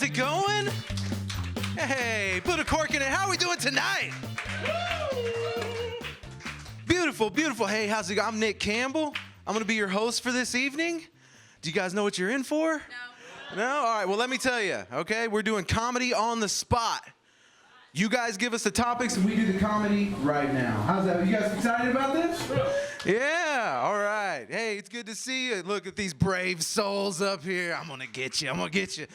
how's it going? Hey, put a cork in it. How are we doing tonight? Beautiful, beautiful. Hey, how's it going? I'm Nick Campbell. I'm going to be your host for this evening. Do you guys know what you're in for? No? All right, well, let me tell you, okay? We're doing comedy on the spot. You guys give us the topics, and we do the comedy right now. How's that? You guys excited about this? Yeah, all right. Hey, it's good to see you. Look at these brave souls up here. I'm going to get you. I'm going to get you.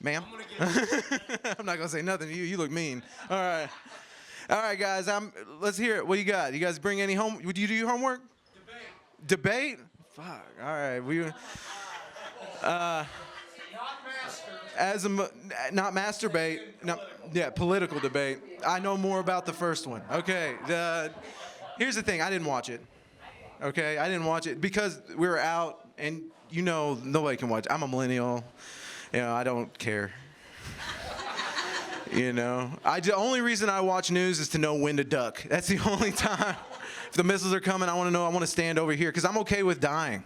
Ma'am? I'm not going to say nothing to you. You look mean. All right. All right, guys. Let's hear it. What do you got? You guys bring any home? Would you do your homework? Debate? Fuck. All right. Not masturbate. No, yeah, political debate. I know more about the first one. Okay. Here's the thing. I didn't watch it. Okay. I didn't watch it because we were out, and nobody can watch. I'm a millennial. I don't care. The only reason I watch news is to know when to duck. That's the only time. If the missiles are coming, I want to know. I want to stand over here because I'm okay with dying.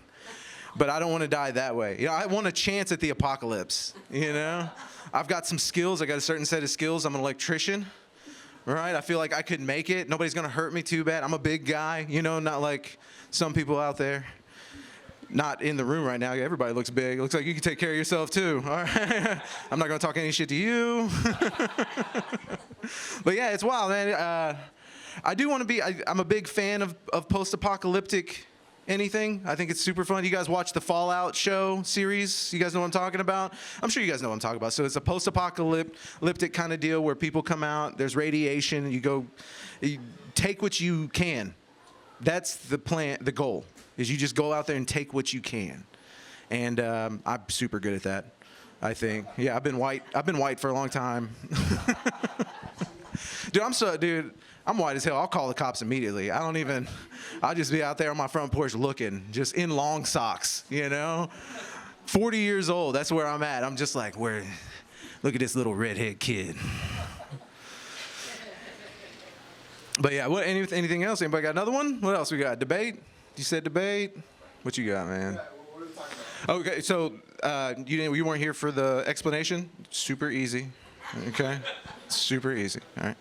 But I don't want to die that way. I want a chance at the apocalypse, I've got some skills. I got a certain set of skills. I'm an electrician, right? I feel like I could make it. Nobody's going to hurt me too bad. I'm a big guy, not like some people out there. Not in the room right now. Everybody looks big. It looks like you can take care of yourself too, all right? I'm not going to talk any shit to you. But yeah, it's wild, man. I do want to be, I'm a big fan of post-apocalyptic anything. I think it's super fun. You guys watch the Fallout show series? You guys know what I'm talking about? I'm sure you guys know what I'm talking about. So it's a post-apocalyptic kind of deal where people come out, there's radiation, you take what you can. That's the plan, the goal, is you just go out there and take what you can. And I'm super good at that, I think. Yeah, I've been white for a long time. Dude, I'm white as hell. I'll call the cops immediately. I'll just be out there on my front porch looking, just in long socks, 40 years old, that's where I'm at. I'm just like, look at this little redhead kid. But yeah, anything else? Anybody got another one? What else we got? Debate? You said debate? What you got, man? Okay, so you weren't here for the explanation? Super easy. Okay? Super easy. All right.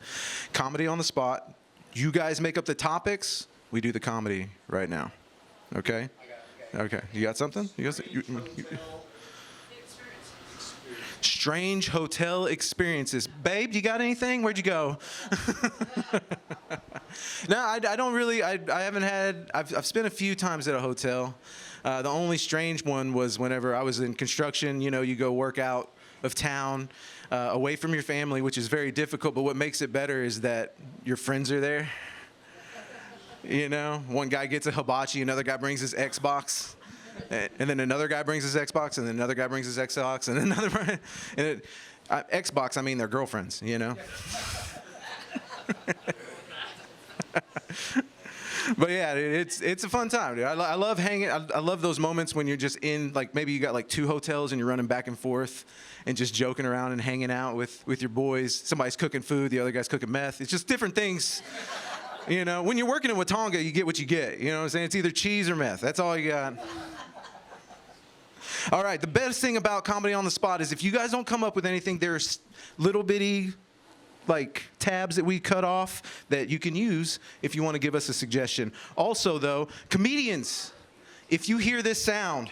Comedy on the spot. You guys make up the topics. We do the comedy right now. Okay? Okay. You got something? Strange hotel experiences. Babe, you got anything? Where'd you go? No, I don't really. I haven't had. I've spent a few times at a hotel. The only strange one was whenever I was in construction. You go work out of town, away from your family, which is very difficult. But what makes it better is that your friends are there. One guy gets a hibachi, another guy brings his Xbox. And then another guy brings his Xbox, and then another guy brings his Xbox, and another. Xbox, I mean their girlfriends, But yeah, it's a fun time, dude. I love hanging. I love those moments when you're just in, like, maybe you got like 2 hotels and you're running back and forth and just joking around and hanging out with your boys. Somebody's cooking food, the other guy's cooking meth. It's just different things. When you're working in Watonga, you get what you get. You know what I'm saying? It's either cheese or meth. That's all you got. All right, the best thing about comedy on the spot is if you guys don't come up with anything, there's little bitty tabs that we cut off that you can use if you want to give us a suggestion. Also, though, comedians, if you hear this sound,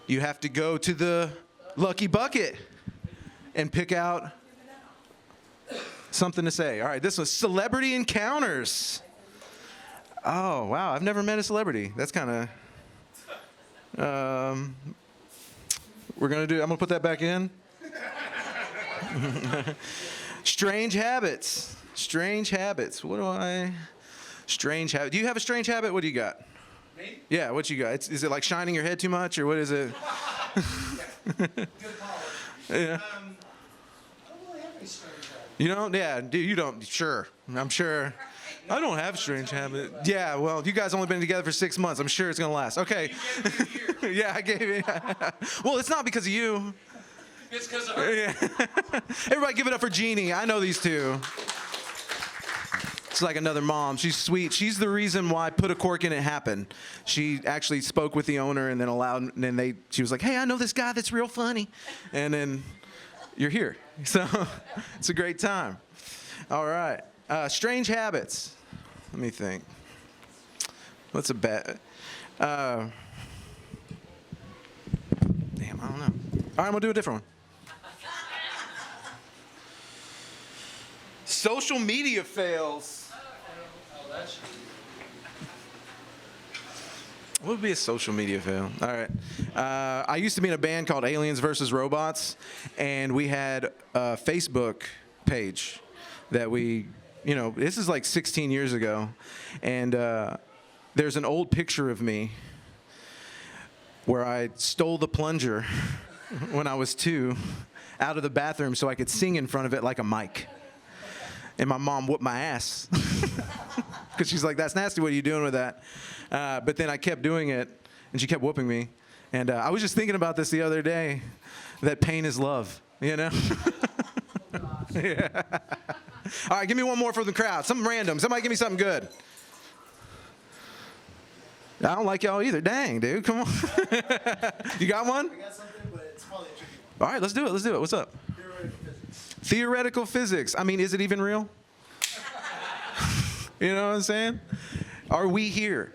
you have to go to the lucky bucket and pick out something to say. All right, this was Celebrity Encounters. Oh, wow, I've never met a celebrity. That's kind of... I'm gonna put that back in. Strange habits. Strange habit. Do you have a strange habit? What do you got? Me? Yeah, what you got? Is it like shining your head too much, or what is it? Good call. Yeah. I don't really have any strange habits. You don't? Yeah, dude, you don't. Sure. I'm sure. I don't have strange habit. Yeah, well, you guys only been together for 6 months. I'm sure it's going to last. Okay. You gave it 2 years. Yeah, I gave it. Well, it's not because of you. It's because of her. Yeah. Everybody give it up for Jeannie. I know these two. It's like another mom. She's sweet. She's the reason why Put a Cork in It happened. She actually spoke with the owner and then she was like, hey, I know this guy that's real funny. And then you're here. So it's a great time. All right. Strange habits. Let me think. What's a bad... damn, I don't know. All right, I'm going to do a different one. Social media fails. What would be a social media fail? All right. I used to be in a band called Aliens vs. Robots, and we had a Facebook page that this is like 16 years ago, and there's an old picture of me where I stole the plunger when I was 2 out of the bathroom so I could sing in front of it like a mic. And my mom whooped my ass because she's like, that's nasty. What are you doing with that? But then I kept doing it, and she kept whooping me. And I was just thinking about this the other day, that pain is love, Yeah. All right, give me one more for the crowd. Something random. Somebody give me something good. I don't like y'all either. Dang, dude. Come on. You got one? I got something, but it's probably a tricky one. All right, let's do it. What's up? Theoretical physics. I mean, is it even real? You know what I'm saying? Are we here?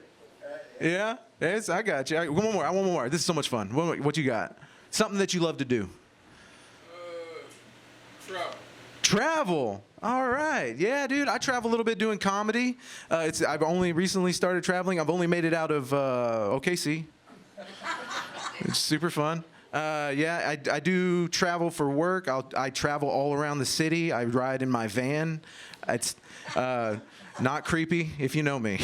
Yeah? Yes, I got you. One more. This is so much fun. What you got? Something that you love to do. Travel. All right. Yeah, dude. I travel a little bit doing comedy. I've only recently started traveling. I've only made it out of OKC. It's super fun. I do travel for work. I travel all around the city. I ride in my van. It's not creepy if you know me.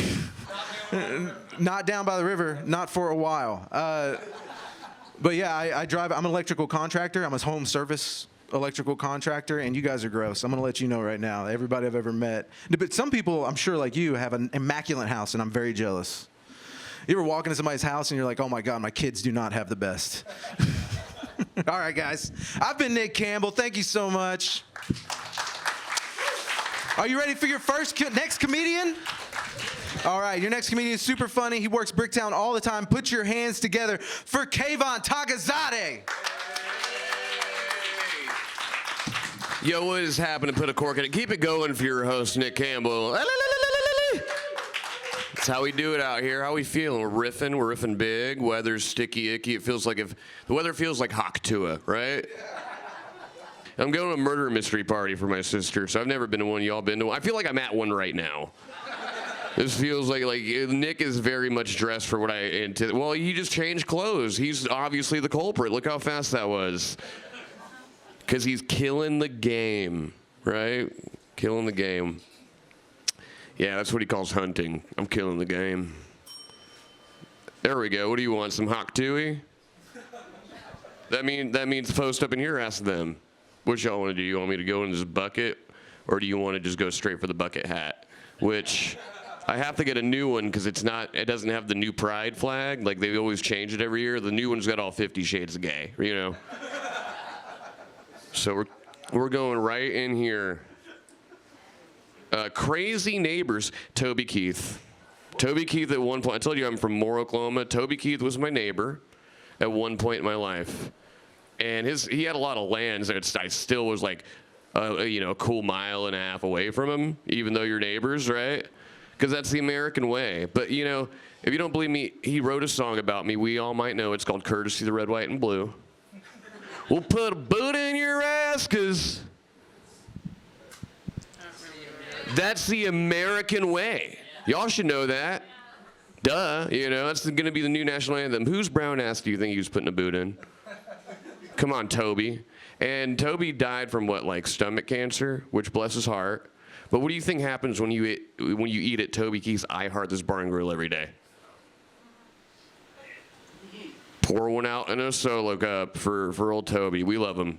Not down by the river, not for a while. But yeah, I drive. I'm an electrical contractor. I'm a home service electrical contractor, and you guys are gross. I'm going to let you know right now, everybody I've ever met. But some people, I'm sure like you, have an immaculate house, and I'm very jealous. You ever walk into somebody's house and you're like, oh my God, my kids do not have the best. All right, guys. I've been Nick Campbell. Thank you so much. Are you ready for your next comedian? All right, your next comedian is super funny. He works Bricktown all the time. Put your hands together for Kayvon Taghizadeh. Yo, what is happening? Put a cork in it. Keep it going for your host, Nick Campbell. That's how we do it out here. How we feeling? We're riffing big. Weather's sticky, icky. It feels like the weather feels like Haktua, right? I'm going to a murder mystery party for my sister, so I've never been to one. Y'all been to one? I feel like I'm at one right now. This feels like Nick is very much dressed for what I anticipated. Well, he just changed clothes. He's obviously the culprit. Look how fast that was. Because he's killing the game, right? Killing the game. Yeah, that's what he calls hunting. I'm killing the game. There we go. What do you want? Some Hak Tui? That means post up in here, ask them. What y'all want to do? You want me to go in this bucket? Or do you want to just go straight for the bucket hat? Which I have to get a new one because it doesn't have the new pride flag. Like they always change it every year. The new one's got all 50 shades of gay, you know? So we're going right in here. Crazy neighbors, Toby Keith. Toby Keith at one point, I told you I'm from Moore, Oklahoma. Toby Keith was my neighbor at one point in my life. And he had a lot of land, so I still was like, a cool mile and a half away from him, even though you're neighbors, right? Because that's the American way. But, if you don't believe me, he wrote a song about me. We all might know it's called Courtesy the Red, White, and Blue. We'll put a boot in your ass, because that's the American way. Y'all should know that. Duh, that's going to be the new national anthem. Whose brown ass do you think he was putting a boot in? Come on, Toby. And Toby died from stomach cancer, which bless his heart. But what do you think happens when you eat at Toby Keith's I Heart This Bar and Grill every day? Pour one out in a solo cup for old Toby. We love him,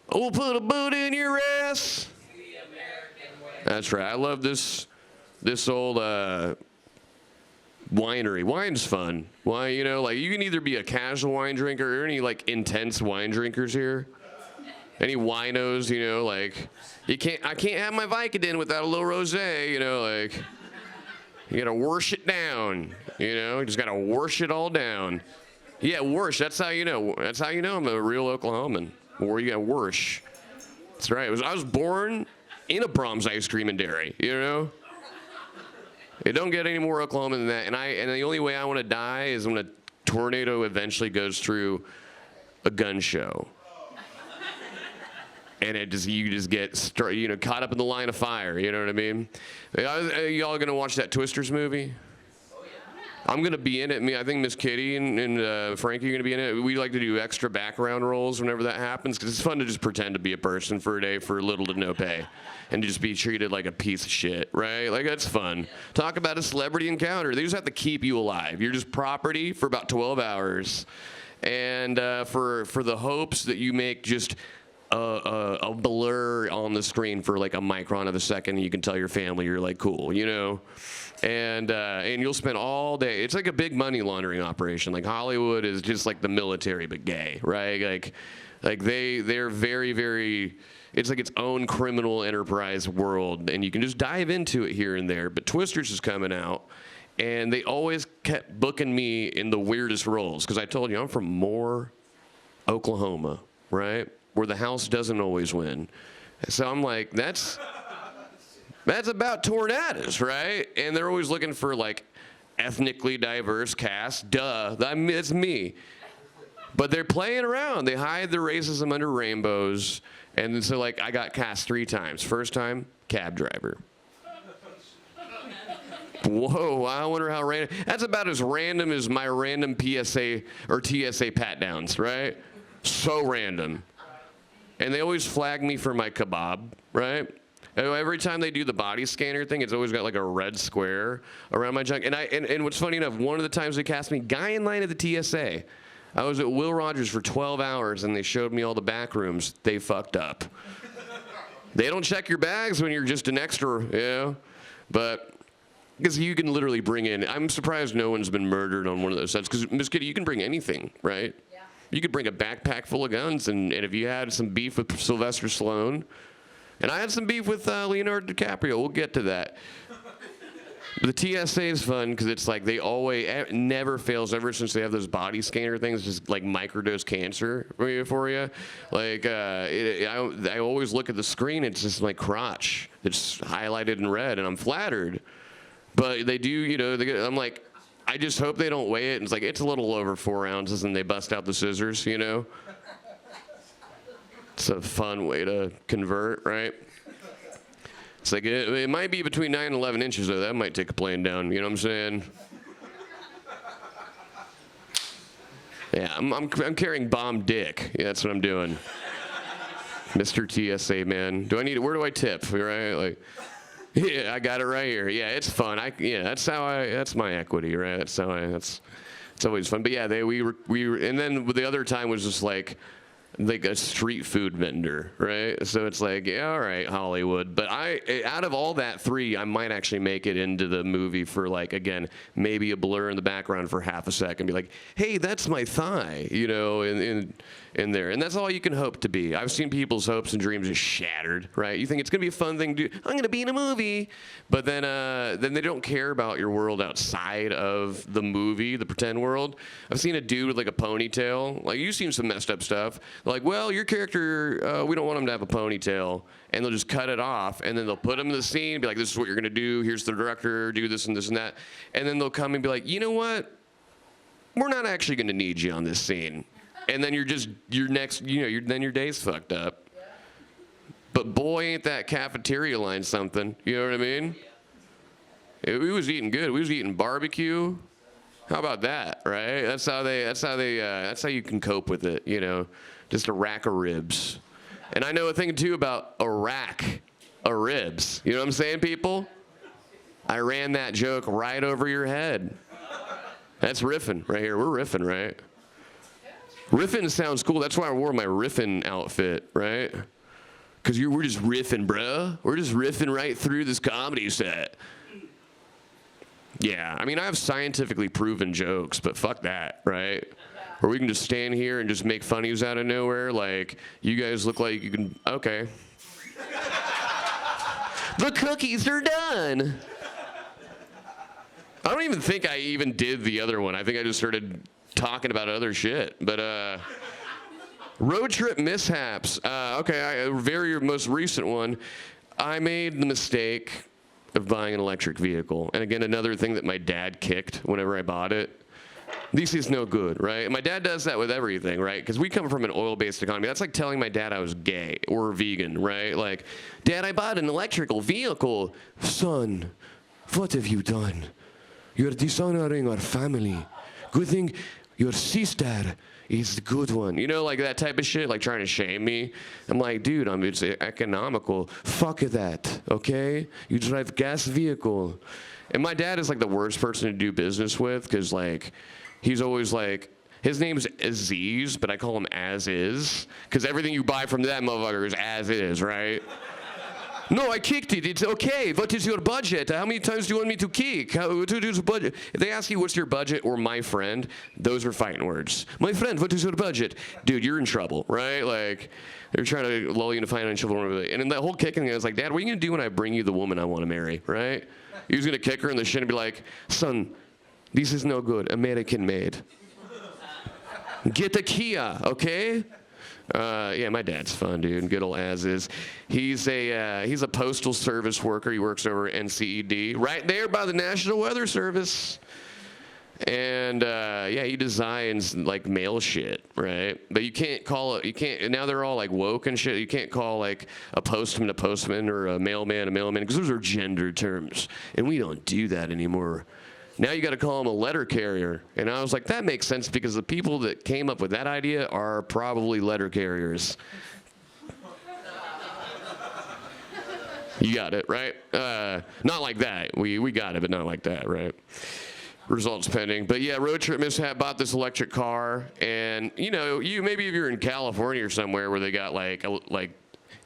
Oh, we'll put a boot in your ass. That's right. I love this old winery. Wine's fun. Why, you can either be a casual wine drinker or any intense wine drinkers here. Any winos, you know, like, I can't have my Vicodin without a little rosé, you know, like, you gotta wash it down, you know, you just gotta wash it all down. Yeah, wash, that's how you know I'm a real Oklahoman. Or you gotta wash. That's right, I was born in a Brahms ice cream and dairy, you know? It don't get any more Oklahoma than that, and the only way I wanna die is when a tornado eventually goes through a gun show. And you just get caught up in the line of fire. You know what I mean? Y'all gonna watch that Twisters movie? I'm gonna be in it. I think Miss Kitty and Frankie are gonna be in it. We like to do extra background roles whenever that happens because it's fun to just pretend to be a person for a day for little to no pay, and to just be treated like a piece of shit, right? Like that's fun. Talk about a celebrity encounter. They just have to keep you alive. You're just property for about 12 hours, and for the hopes that you make just a blur on the screen for like a micron of a second, and you can tell your family you're like cool, you know, and you'll spend all day. It's like a big money laundering operation. Like Hollywood is just like the military but gay, right? Like they're very, very. It's like its own criminal enterprise world, and you can just dive into it here and there. But Twisters is coming out, and they always kept booking me in the weirdest roles because I told you I'm from Moore, Oklahoma, right? Where the house doesn't always win. So I'm like, that's about tornadoes, right? And they're always looking for like ethnically diverse cast. Duh, it's me. But they're playing around. They hide their racism under rainbows. And so like I got cast 3 times. First time, cab driver. Whoa, I wonder how random. That's about as random as my random PSA or TSA pat downs, right? So random. And they always flag me for my kebab, right? Every time they do the body scanner thing, it's always got like a red square around my junk. And what's funny enough, one of the times they cast me, guy in line at the TSA, I was at Will Rogers for 12 hours and they showed me all the back rooms. They fucked up. They don't check your bags when you're just an extra, you know? But, because you can literally bring in, I'm surprised no one's been murdered on one of those sets, because Miss Kitty, you can bring anything, right? You could bring a backpack full of guns, and if you had some beef with Sylvester Stallone, and I had some beef with Leonardo DiCaprio, we'll get to that. But the TSA is fun because it's like they always, never fails ever since they have those body scanner things, just like microdose cancer for you. Like, I always look at the screen, it's just my crotch. It's highlighted in red, and I'm flattered. But they do, you know, I'm like, I just hope they don't weigh it, and it's like, it's a little over 4 ounces, and they bust out the scissors, you know? It's a fun way to convert, right? It's like, it might be between 9 and 11 inches, though. That might take a plane down, you know what I'm saying? Yeah, I'm carrying bomb dick. Yeah, that's what I'm doing. Mr. TSA, man. Where do I tip, right? Like... Yeah, I got it right here. Yeah, it's fun. That's my equity, right? It's always fun. But yeah, we were, and then the other time was just like a street food vendor, right? So it's like, yeah, all right, Hollywood. But out of all that 3, I might actually make it into the movie for like, again, maybe a blur in the background for half a second, be like, hey, that's my thigh, you know, in there. And that's all you can hope to be. I've seen people's hopes and dreams just shattered, right? You think it's gonna be a fun thing to do. I'm gonna be in a movie. But then they don't care about your world outside of the movie, the pretend world. I've seen a dude with like a ponytail. Like, you've seen some messed up stuff. They're like, well, your character, we don't want him to have a ponytail. And they'll just cut it off, and then they'll put him in the scene, be like, this is what you're gonna do, here's the director, do this and this and that. And then they'll come and be like, you know what? We're not actually gonna need you on this scene. And then then your day's fucked up. But boy, ain't that cafeteria line something. You know what I mean? We was eating good. We was eating barbecue. How about that, right? That's how you can cope with it, you know? Just a rack of ribs. And I know a thing too about a rack of ribs. You know what I'm saying, people? I ran that joke right over your head. That's riffing right here. We're riffing, right? Riffing sounds cool. That's why I wore my riffing outfit, right? Because we're just riffing, bruh. We're just riffing right through this comedy set. Yeah, I mean, I have scientifically proven jokes, but fuck that, right? Or we can just stand here and just make funnies out of nowhere. Like, you guys look like you can, okay. The cookies are done. I don't even think I even did the other one. I think I just started talking about other shit. But road trip mishaps. Okay, very most recent one. I made the mistake of buying an electric vehicle. And again, another thing that my dad kicked whenever I bought it. This is no good, right? My dad does that with everything, right? Because we come from an oil-based economy. That's like telling my dad I was gay or vegan, right? Like, Dad, I bought an electrical vehicle. Son, what have you done? You're dishonoring our family. Good thing your sister is the good one. You know, like that type of shit, like trying to shame me. I'm like, dude, it's economical. Fuck that, okay? You drive gas vehicle. And my dad is like the worst person to do business with because, like, he's always like, his name's Aziz, but I call him As Is because everything you buy from that motherfucker is as is, right? No, I kicked it. It's okay. What is your budget? How many times do you want me to kick? What is the budget? If they ask you what's your budget or my friend, those are fighting words. My friend, what is your budget? Dude, you're in trouble, right? Like, they're trying to lull you into financial vulnerability. And in that whole kicking thing, I was like, Dad, what are you going to do when I bring you the woman I want to marry, right? He was going to kick her in the shin and be like, son, this is no good. American made. Get a Kia, okay? Yeah, my dad's fun, dude. Good old As Is. He's a postal service worker. He works over at NCED, right there by the National Weather Service. And yeah, he designs like mail shit, right? But you can't call it. You can't. Now they're all like woke and shit. You can't call like a postman or a mailman because those are gender terms, and we don't do that anymore. Now you got to call him a letter carrier. And I was like, that makes sense because the people that came up with that idea are probably letter carriers. You got it, right? Not like that. We got it, but not like that, right? Results pending. But yeah, road trip mishap, bought this electric car. And, you know, maybe if you're in California or somewhere where they got like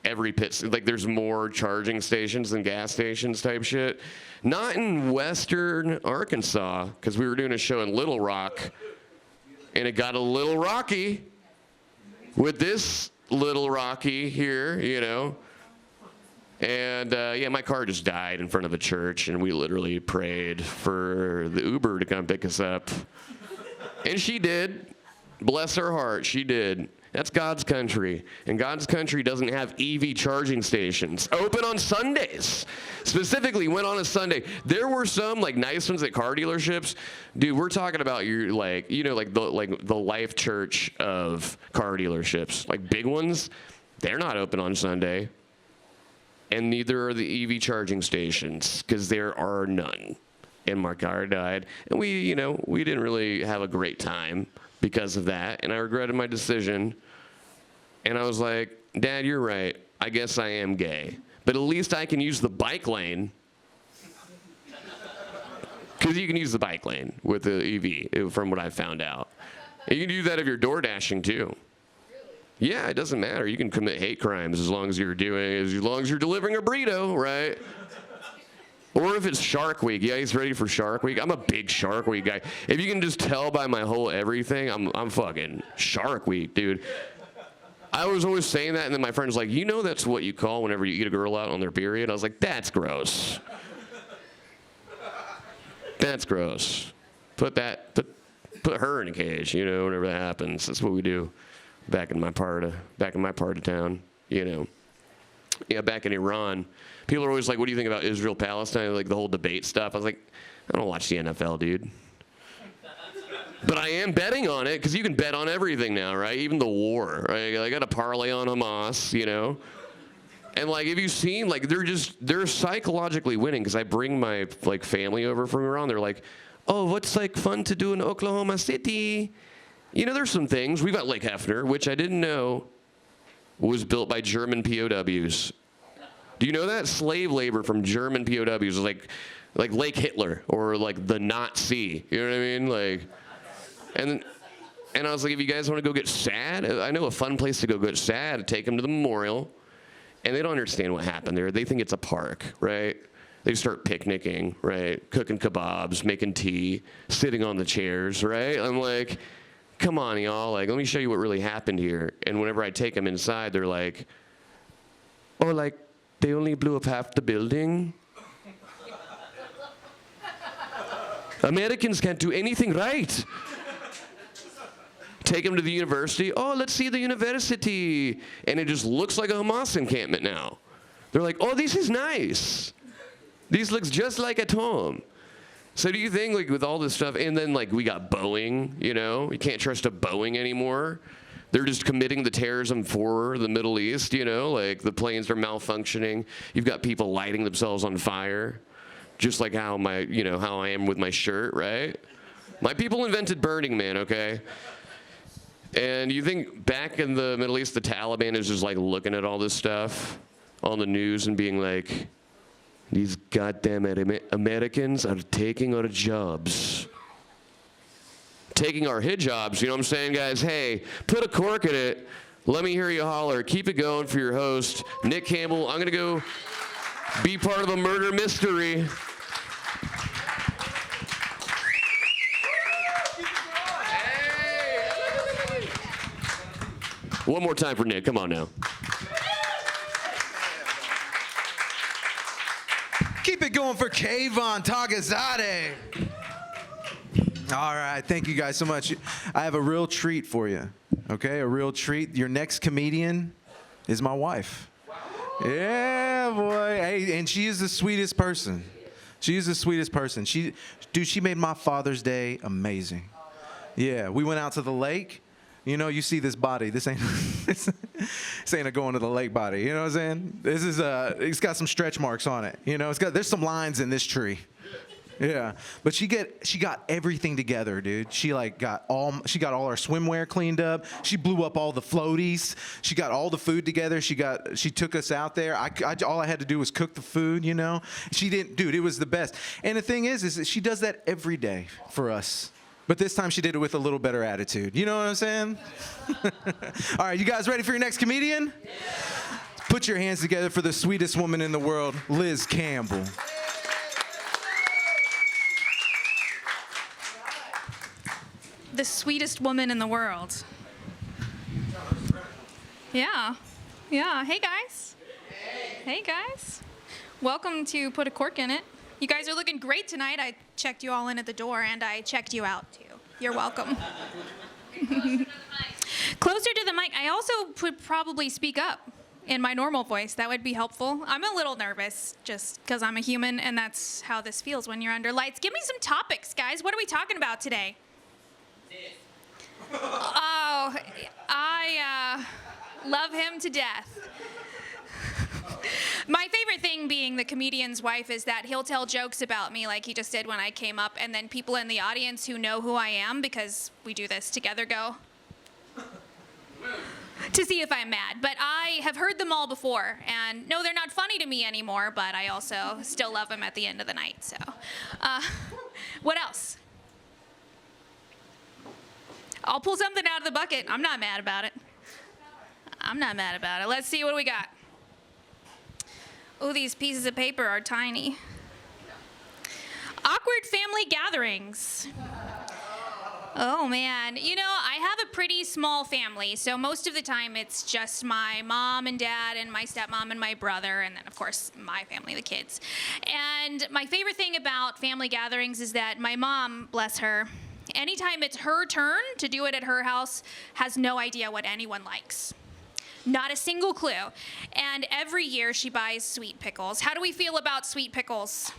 every pit, like there's more charging stations than gas stations type shit. Not in western Arkansas, because we were doing a show in Little Rock, and it got a little rocky with this Little Rocky here, you know. And yeah, my car just died in front of the church, and we literally prayed for the Uber to come pick us up. And she did. Bless her heart, she did. That's God's country. And God's country doesn't have EV charging stations. Open on Sundays. Specifically, went on a Sunday. There were some like nice ones at car dealerships. Dude, we're talking about your like, you know, like the Life Church of car dealerships. Like big ones, they're not open on Sunday. And neither are the EV charging stations, because there are none. And my car died. And we didn't really have a great time because of that, and I regretted my decision. And I was like, Dad, you're right. I guess I am gay. But at least I can use the bike lane. Because you can use the bike lane with the EV, from what I found out. And you can do that if you're door dashing too. Yeah, it doesn't matter. You can commit hate crimes as long as you're delivering a burrito, right? Or if it's Shark Week. Yeah, he's ready for Shark Week. I'm a big Shark Week guy. If you can just tell by my whole everything, I'm fucking Shark Week, dude. I was always saying that, and then my friend's like, you know that's what you call whenever you eat a girl out on their period? I was like, that's gross. That's gross. Put her in a cage, you know, whenever that happens. That's what we do back in my part of town, you know. Yeah, back in Iran, people are always like, what do you think about Israel, Palestine, like the whole debate stuff? I was like, I don't watch the NFL, dude. But I am betting on it, because you can bet on everything now, right? Even the war, right? I got a parlay on Hamas, you know? And like, have you seen, like, they're psychologically winning, because I bring my like family over from Iran. They're like, oh, what's like fun to do in Oklahoma City? You know, there's some things. We've got Lake Hefner, which I didn't know was built by German POWs. Do you know that? Slave labor from German POWs, like Lake Hitler or like the Nazi. You know what I mean? Like, and I was like, if you guys want to go get sad, I know a fun place to go get sad. Take them to the memorial, and they don't understand what happened there. They think it's a park, right? They start picnicking, right? Cooking kebabs, making tea, sitting on the chairs, right? I'm like, come on, y'all, like, let me show you what really happened here. And whenever I take them inside, they're like, oh, like, they only blew up half the building? Americans can't do anything right. Take them to the university. Oh, let's see the university. And it just looks like a Hamas encampment now. They're like, oh, this is nice. This looks just like at home. So do you think, like, with all this stuff, and then, like, we got Boeing, you know? You can't trust a Boeing anymore. They're just committing the terrorism for the Middle East, you know? Like, the planes are malfunctioning. You've got people lighting themselves on fire. Just like how how I am with my shirt, right? My people invented Burning Man, okay? And you think back in the Middle East, the Taliban is just, like, looking at all this stuff on the news and being like, these goddamn Americans are taking our jobs. Taking our hijabs, you know what I'm saying, guys? Hey, put a cork in it. Let me hear you holler. Keep it going for your host, Nick Campbell. I'm going to go be part of a murder mystery. One more time for Nick. Come on now. Keep it going for Kayvon Taghizadeh. All right, thank you guys so much. I have a real treat for you, okay? A real treat. Your next comedian is my wife. Yeah, boy. Hey, and she is the sweetest person. She is the sweetest person. She made my Father's Day amazing. Yeah, we went out to the lake. You know, you see this body. This ain't this ain't a going to the lake body. You know what I'm saying? This is it's got some stretch marks on it. You know, there's some lines in this tree. Yeah, but she got everything together, dude. She got all our swimwear cleaned up. She blew up all the floaties. She got all the food together. She took us out there. All I had to do was cook the food, you know. Dude, it was the best. And the thing is that she does that every day for us. But this time she did it with a little better attitude. You know what I'm saying? All right, you guys ready for your next comedian? Yeah. Put your hands together for the sweetest woman in the world, Lynn Campbell. The sweetest woman in the world. Yeah. Hey, guys. Hey, guys. Welcome to Put a Cork in It. You guys are looking great tonight. I checked you all in at the door, and I checked you out, too. You're welcome. Closer to the mic. I also would probably speak up in my normal voice. That would be helpful. I'm a little nervous just because I'm a human, and that's how this feels when you're under lights. Give me some topics, guys. What are we talking about today? Oh, I love him to death. My favorite thing being the comedian's wife is that he'll tell jokes about me like he just did when I came up, and then people in the audience who know who I am because we do this together go to see if I'm mad. But I have heard them all before, and no, they're not funny to me anymore, but I also still love them at the end of the night. So what else? I'll pull something out of the bucket. I'm not mad about it. Let's see what we got. Oh, these pieces of paper are tiny. Awkward family gatherings. Oh, man. You know, I have a pretty small family, so most of the time it's just my mom and dad and my stepmom and my brother, and then, of course, my family, the kids. And my favorite thing about family gatherings is that my mom, bless her, anytime it's her turn to do it at her house, has no idea what anyone likes. Not a single clue. And every year she buys sweet pickles. How do we feel about sweet pickles?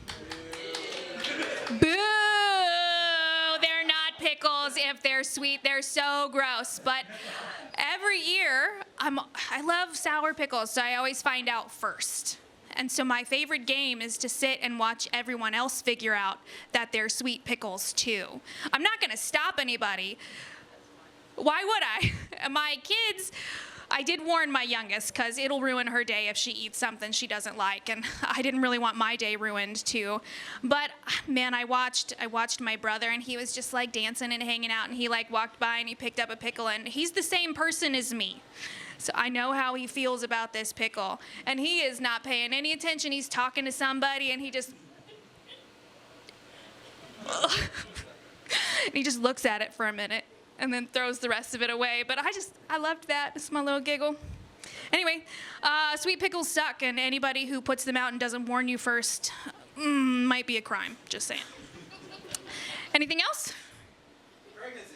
Boo! They're not pickles if they're sweet. They're so gross. But every year, I love sour pickles, so I always find out first. And so my favorite game is to sit and watch everyone else figure out that they're sweet pickles too. I'm not gonna stop anybody. Why would I? My kids, I did warn my youngest because it'll ruin her day if she eats something she doesn't like, and I didn't really want my day ruined too. But man, I watched my brother, and he was just like dancing and hanging out, and he like walked by and he picked up a pickle, and he's the same person as me. So I know how he feels about this pickle, and he is not paying any attention. He's talking to somebody, and he just and he just looks at it for a minute. and then throws the rest of it away. But I loved that. It's my little giggle. Anyway, sweet pickles suck, and anybody who puts them out and doesn't warn you first might be a crime. Just saying. Anything else? Pregnancy.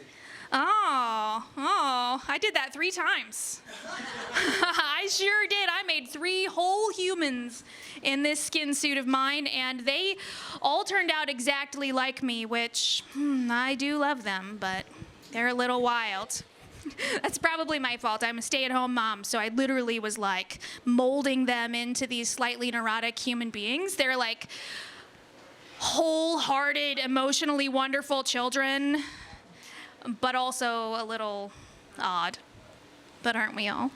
Oh, I did that 3 times. I sure did. I made 3 whole humans in this skin suit of mine, and they all turned out exactly like me, which I do love them, but they're a little wild. That's probably my fault. I'm a stay-at-home mom, so I literally was like molding them into these slightly neurotic human beings. They're like wholehearted, emotionally wonderful children, but also a little odd. But aren't we all?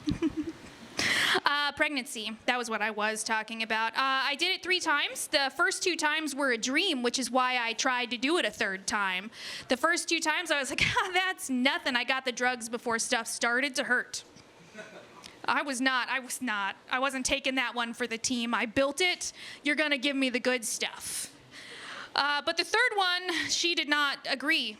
Pregnancy. That was what I was talking about. I did it 3 times. The first 2 times were a dream, which is why I tried to do it a 3rd time. The first 2 times I was like, that's nothing. I got the drugs before stuff started to hurt. I wasn't taking that one for the team. I built it. You're going to give me the good stuff. But the 3rd one, she did not agree.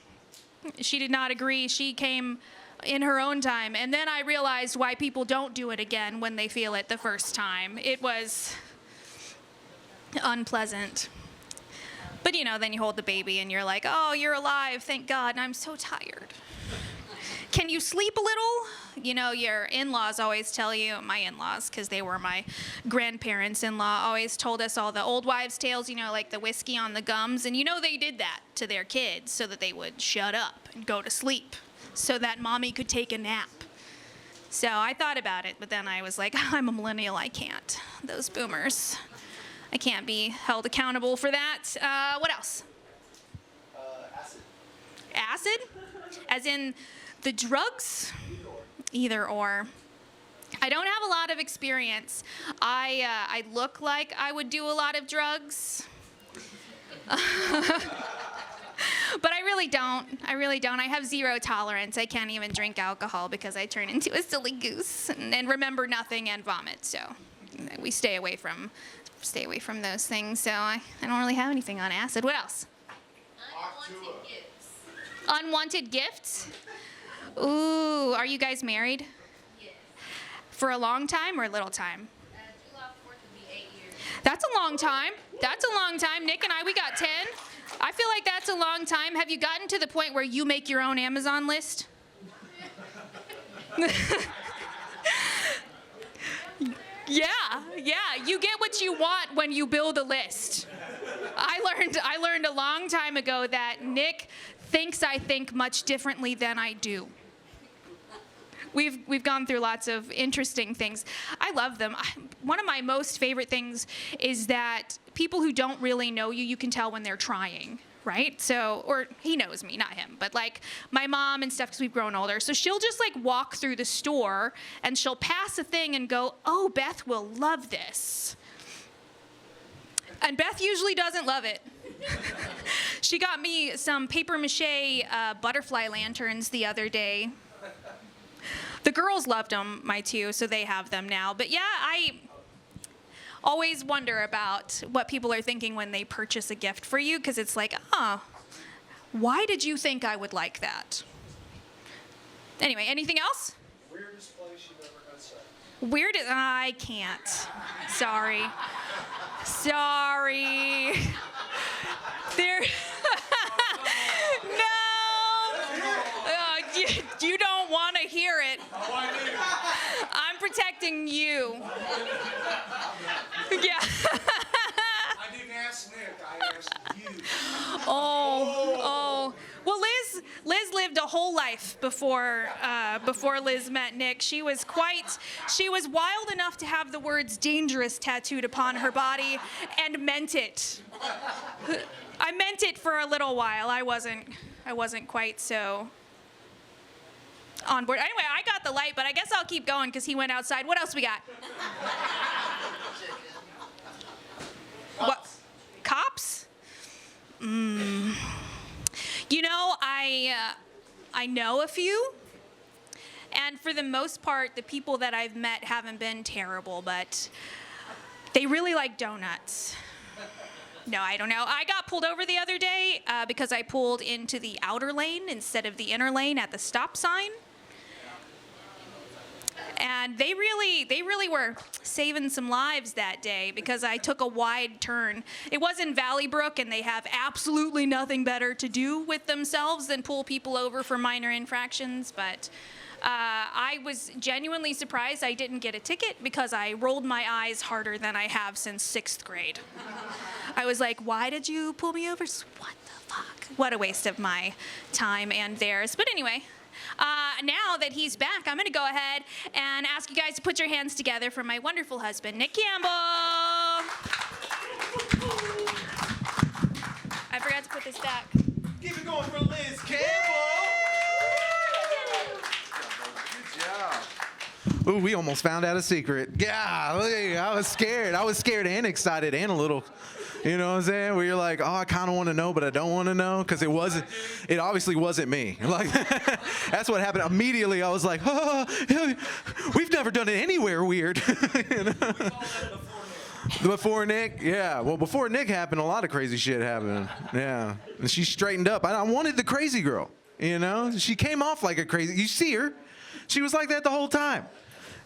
She came in her own time. And then I realized why people don't do it again when they feel it the first time. It was unpleasant. But then you hold the baby and you're like, oh, you're alive, thank God, and I'm so tired. Can you sleep a little? Your in-laws always tell you, my in-laws, because they were my grandparents-in-law, always told us all the old wives' tales, like the whiskey on the gums. And they did that to their kids so that they would shut up and go to sleep, so that mommy could take a nap. So I thought about it, but then I was like, I'm a millennial, I can't. Those boomers. I can't be held accountable for that. What else? Acid. Acid? As in the drugs? Either or. I don't have a lot of experience. I look like I would do a lot of drugs. But I really don't. I have 0 tolerance. I can't even drink alcohol because I turn into a silly goose and remember nothing and vomit. So we stay away from those things. So I don't really have anything on acid. What else? Unwanted gifts. Unwanted gifts? Ooh, are you guys married? Yes. For a long time or a little time? July 4th would be 8 years. That's a long time. Nick and I, we got 10. I feel like that's a long time. Have you gotten to the point where you make your own Amazon list? Yeah. You get what you want when you build a list. I learned a long time ago that Nick thinks I think much differently than I do. We've gone through lots of interesting things. I love them. One of my most favorite things is that people who don't really know you, you can tell when they're trying, right? So, or he knows me, not him, but like my mom and stuff, because we've grown older. So she'll just like walk through the store and she'll pass a thing and go, oh, Beth will love this. And Beth usually doesn't love it. She got me some paper mache butterfly lanterns the other day. The girls loved them, my 2, so they have them now. But yeah, I always wonder about what people are thinking when they purchase a gift for you, because it's like, why did you think I would like that? Anyway, anything else? Weirdest place you've ever had sex. I can't. Sorry. There. No. You don't want to hear it. I'm protecting you. Yeah. I didn't ask Nick, I asked you. Oh. Well, Liz lived a whole life before Liz met Nick. She was wild enough to have the words dangerous tattooed upon her body and meant it. I meant it for a little while. I wasn't quite so on board. Anyway, I got the light, but I guess I'll keep going because he went outside. What else we got? What? Cops? I know a few, and for the most part, the people that I've met haven't been terrible, but they really like donuts. No, I don't know. I got pulled over the other day because I pulled into the outer lane instead of the inner lane at the stop sign. And they really were saving some lives that day because I took a wide turn. It was in Valley Brook, and they have absolutely nothing better to do with themselves than pull people over for minor infractions. But I was genuinely surprised I didn't get a ticket because I rolled my eyes harder than I have since 6th grade. I was like, why did you pull me over? What the fuck? What a waste of my time and theirs. But anyway, now that he's back, I'm going to go ahead and ask you guys to put your hands together for my wonderful husband, Nick Campbell. I forgot to put this back. Keep it going for Liz Campbell. Good job. Ooh, we almost found out a secret. Yeah, I was scared. I was scared and excited and a little, you know what I'm saying? Where you're like, oh, I kind of want to know, but I don't want to know because it obviously wasn't me. Like, that's what happened. Immediately, I was like, oh, we've never done it anywhere weird. You know? Before Nick? Yeah. Well, before Nick happened, a lot of crazy shit happened. Yeah. And she straightened up. I wanted the crazy girl, you know? She came off like a crazy, you see her. She was like that the whole time.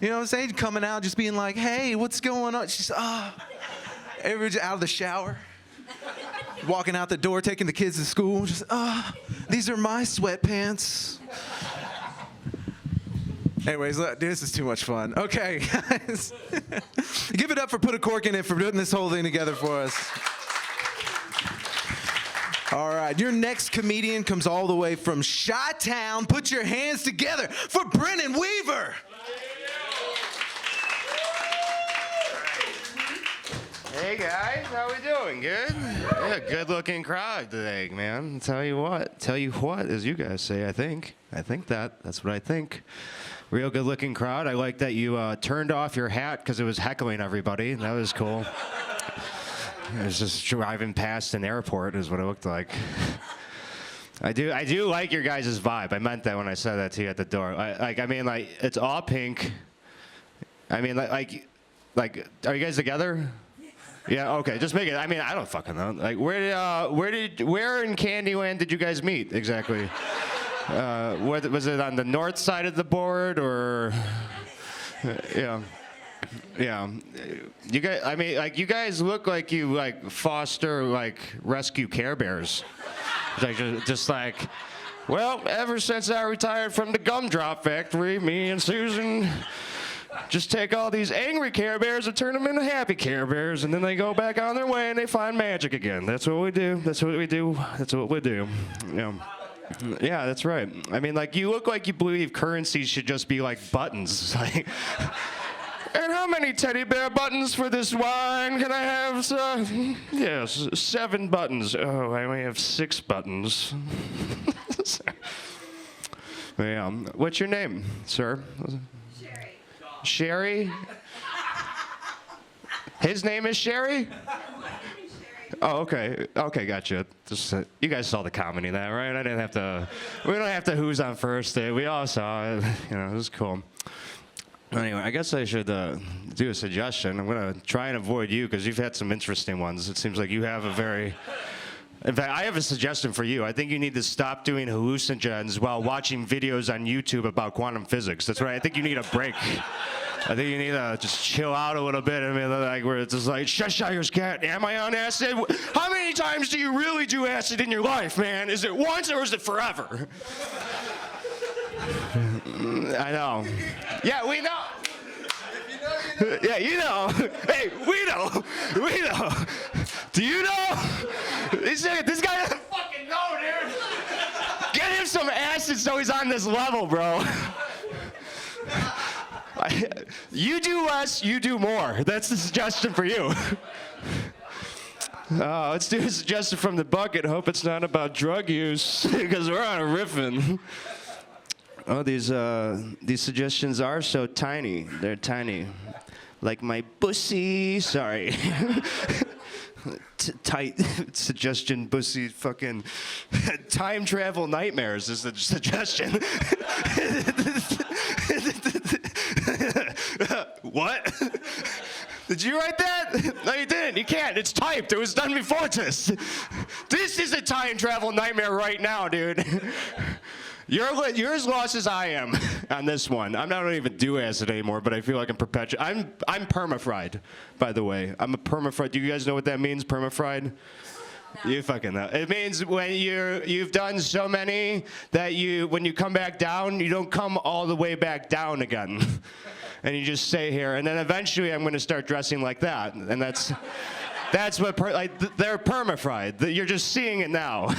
You know what I'm saying? Coming out, just being like, hey, what's going on? She's, everyone's out of the shower, walking out the door, taking the kids to school. Just, these are my sweatpants. Anyways, this is too much fun. Okay, guys. Give it up for Put a Cork in It for putting this whole thing together for us. All right, your next comedian comes all the way from Chi-Town. Put your hands together for Brennan Weaver. Hey guys, how we doing? Good? Yeah, good-looking crowd today, man. Tell you what, as you guys say. I think that's what I think. Real good-looking crowd. I like that you turned off your hat because it was heckling everybody. That was cool. It was just driving past an airport is what it looked like. I do like your guys' vibe. I meant that when I said that to you at the door. I mean, it's all pink. I mean, like, are you guys together? Yeah, okay, just make it. I mean, I don't fucking know. Like, where in Candyland did you guys meet exactly? Was it on the north side of the board or? Yeah. You guys, I mean, like, you guys look like you foster rescue Care Bears. Just like, well, ever since I retired from the gumdrop factory, me and Susan just take all these angry Care Bears and turn them into happy Care Bears, and then they go back on their way and they find magic again. That's what we do. Yeah, that's right. I mean, like, you look like you believe currency should just be like buttons. Like, and how many teddy bear buttons for this wine can I have, sir? Yes, 7 buttons. Oh, I only have 6 buttons. Yeah. What's your name, sir? Sherry? His name is Sherry? Oh, okay. Okay, gotcha. Just, you guys saw the comedy of that, right? We don't have to who's on first day. We all saw it. You know, it was cool. Anyway, I guess I should do a suggestion. I'm going to try and avoid you because you've had some interesting ones. It seems like you have a very... In fact, I have a suggestion for you. I think you need to stop doing hallucinogens while watching videos on YouTube about quantum physics. That's right. I think you need a break. I think you need to just chill out a little bit. I mean, like, where it's just like, Cheshire's cat, am I on acid? How many times do you really do acid in your life, man? Is it once or is it forever? I know. Yeah, we know. Yeah, you know. Hey, we know. We know. Do you know? This guy doesn't fucking know, dude. Get him some acid so he's on this level, bro. You do less, you do more. That's the suggestion for you. Let's do a suggestion from the bucket. Hope it's not about drug use, because we're on a riffing. Oh, these suggestions are so tiny. They're tiny. Like my pussy. Sorry. Tight suggestion, pussy, fucking time travel nightmares is the suggestion. What? Did you write that? No, you didn't. You can't. It's typed. It was done before this. This is a time travel nightmare right now, dude. You're as lost as I am on this one. I don't even do acid anymore, but I feel like I'm I'm perma-fried, by the way. I'm a perma-fried. Do you guys know what that means, perma-fried? No. You fucking know. It means when you've done so many that when you come back down, you don't come all the way back down again. And you just stay here. And then eventually I'm going to start dressing like that. And that's what, they're perma-fried. You're just seeing it now.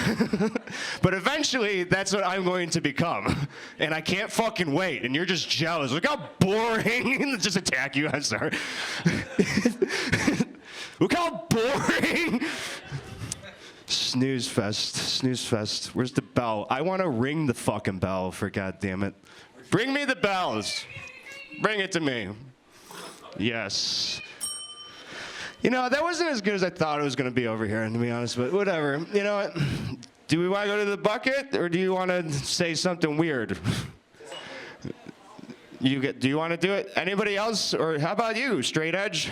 But eventually, that's what I'm going to become. And I can't fucking wait. And you're just jealous. Look how boring. Just attack you. I'm sorry. Look how boring. Snooze fest. Snooze fest. Where's the bell? I want to ring the fucking bell, for goddamn it. Bring me the bells. Bring it to me. Yes. You know, that wasn't as good as I thought it was going to be over here, to be honest, but whatever. You know what? Do we want to go to the bucket, or do you want to say something weird? Do you want to do it? Anybody else? Or how about you, straight edge?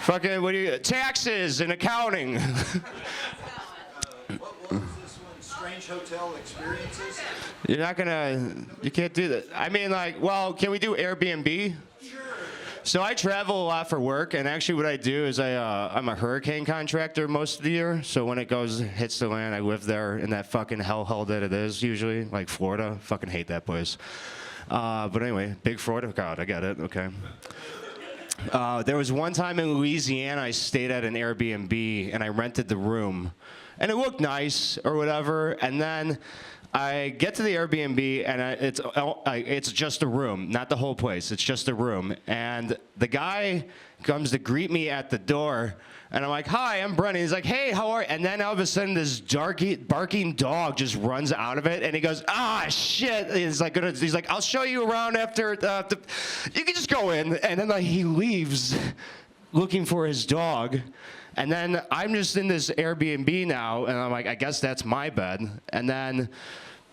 Fucking, what do you, taxes and accounting. What was this one? Strange hotel experiences? You're not you can't do that. I mean, like, well, can we do Airbnb? Sure. So I travel a lot for work, and actually what I do is I'm a hurricane contractor most of the year. So when it hits the land, I live there in that fucking hellhole that it is usually, like Florida. Fucking hate that place. But anyway, big Florida. God, I get it. Okay. There was one time in Louisiana I stayed at an Airbnb, and I rented the room. And it looked nice or whatever, and then I get to the Airbnb, and it's just a room, not the whole place. It's just a room. And the guy comes to greet me at the door, and I'm like, "Hi, I'm Brennan." He's like, "Hey, how are you?" And then all of a sudden, this barking dog just runs out of it, and he goes, "Ah, shit." He's like, "I'll show you around after. You can just go in." And then he leaves looking for his dog. And then I'm just in this Airbnb now, and I'm like, I guess that's my bed. And then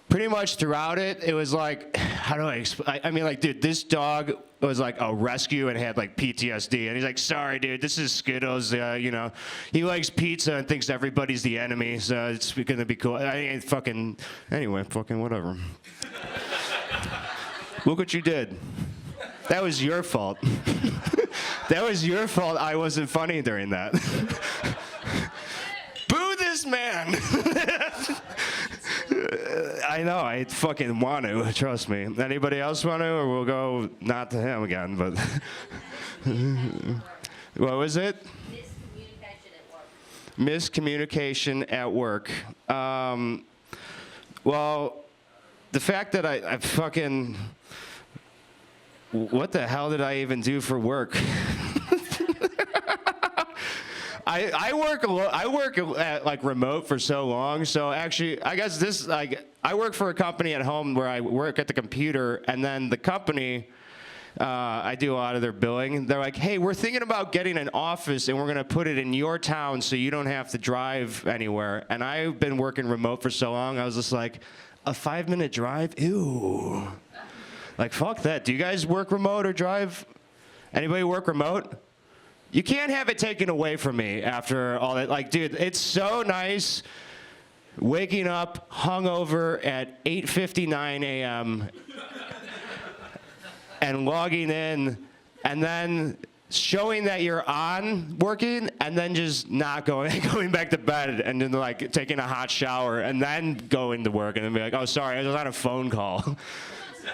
pretty much throughout it, it was like, how do I explain? I mean, like, dude, this dog was like a rescue and had like PTSD. And he's like, "Sorry, dude, this is Skittles. You know, he likes pizza and thinks everybody's the enemy, so it's gonna be cool." Anyway, fucking whatever. Look what you did. That was your fault. That was your fault I wasn't funny during that. Boo this man! I know, I fucking want to, trust me. Anybody else want to, or we'll go not to him again, but... What was it? Miscommunication at work. Well, the fact that I fucking... What the hell did I even do for work? I work at like remote for so long. So actually, I guess this I work for a company at home where I work at the computer, and then the company I do a lot of their billing. They're like, "Hey, we're thinking about getting an office, and we're gonna put it in your town so you don't have to drive anywhere." And I've been working remote for so long. I was just like, a 5-minute drive? Ew. Like, fuck that. Do you guys work remote or drive? Anybody work remote? You can't have it taken away from me after all that. Like, dude, it's so nice waking up hungover at 8:59 a.m. and logging in and then showing that you're on working and then just not going back to bed and then like taking a hot shower and then going to work and then be like, "Oh, sorry, I was on a phone call."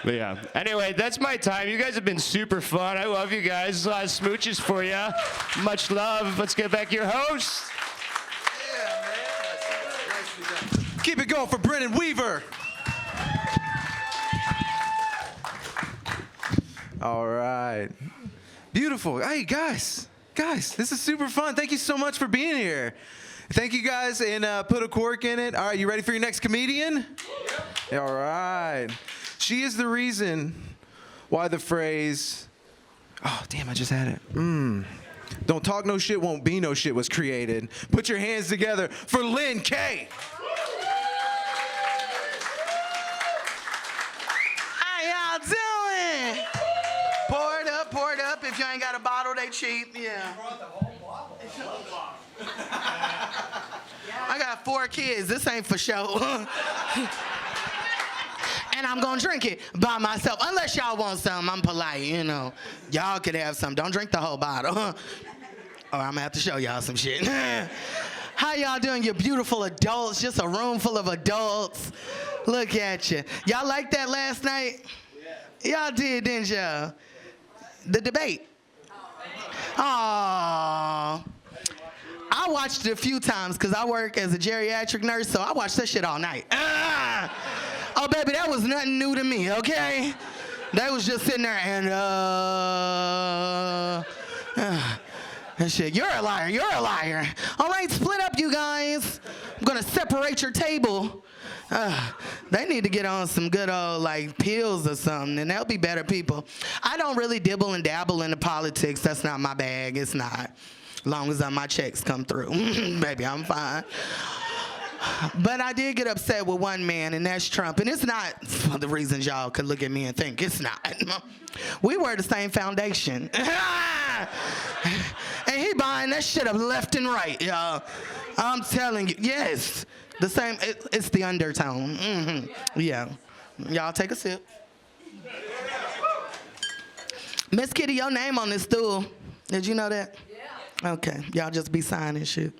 But yeah. Anyway, that's my time. You guys have been super fun. I love you guys. A lot of smooches for you. Much love. Let's get back to your host. Yeah, man. Nicely done. Keep it going for Brennan Weaver. All right. Beautiful. Hey, guys, this is super fun. Thank you so much for being here. Thank you guys, and put a cork in it. All right, you ready for your next comedian? Yep. All right. She is the reason why the phrase, oh, damn, I just had it. Don't talk no shit, won't be no shit was created. Put your hands together for Lynn K. How y'all doing? Pour it up if ain't got a bottle, they cheap. Yeah. I got 4 kids. This ain't for show. And I'm gonna drink it by myself. Unless y'all want some, I'm polite, you know. Y'all could have some. Don't drink the whole bottle. Or I'm gonna have to show y'all some shit. How y'all doing, you beautiful adults? Just a room full of adults. Look at you. Y'all like that last night? Yeah. Y'all did, didn't y'all? The debate. Aww. I watched it a few times because I work as a geriatric nurse, so I watched that shit all night. Oh, baby, that was nothing new to me, okay? They was just sitting there and, and shit. You're a liar. You're a liar. All right, split up, you guys. I'm going to separate your table. They need to get on some good old, like, pills or something, and they'll be better people. I don't really dibble and dabble into politics. That's not my bag. It's not. As long as my checks come through. Baby, I'm fine. But I did get upset with one man, and that's Trump. And it's not for the reasons y'all could look at me and think. It's not. We wear the same foundation. And he buying that shit up left and right, y'all. I'm telling you. Yes. The same. It's the undertone. Mm-hmm. Yeah. Y'all take a sip. Miss Kitty, your name on this stool. Did you know that? Yeah. Okay. Y'all just be signing shit.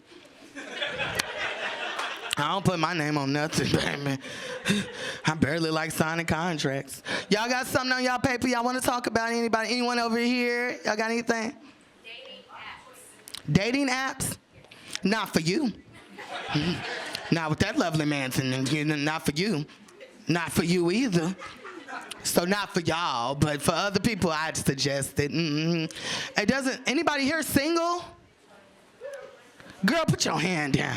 I don't put my name on nothing, baby. I barely like signing contracts. Y'all got something on y'all paper y'all want to talk about? Anybody? Anyone over here? Y'all got anything? Dating apps. Dating apps? Not for you. Not with that lovely Manson. Not for you. Not for you either. So not for y'all, but for other people, I'd suggest it. Mm-hmm. It doesn't. Anybody here single? Girl, put your hand down.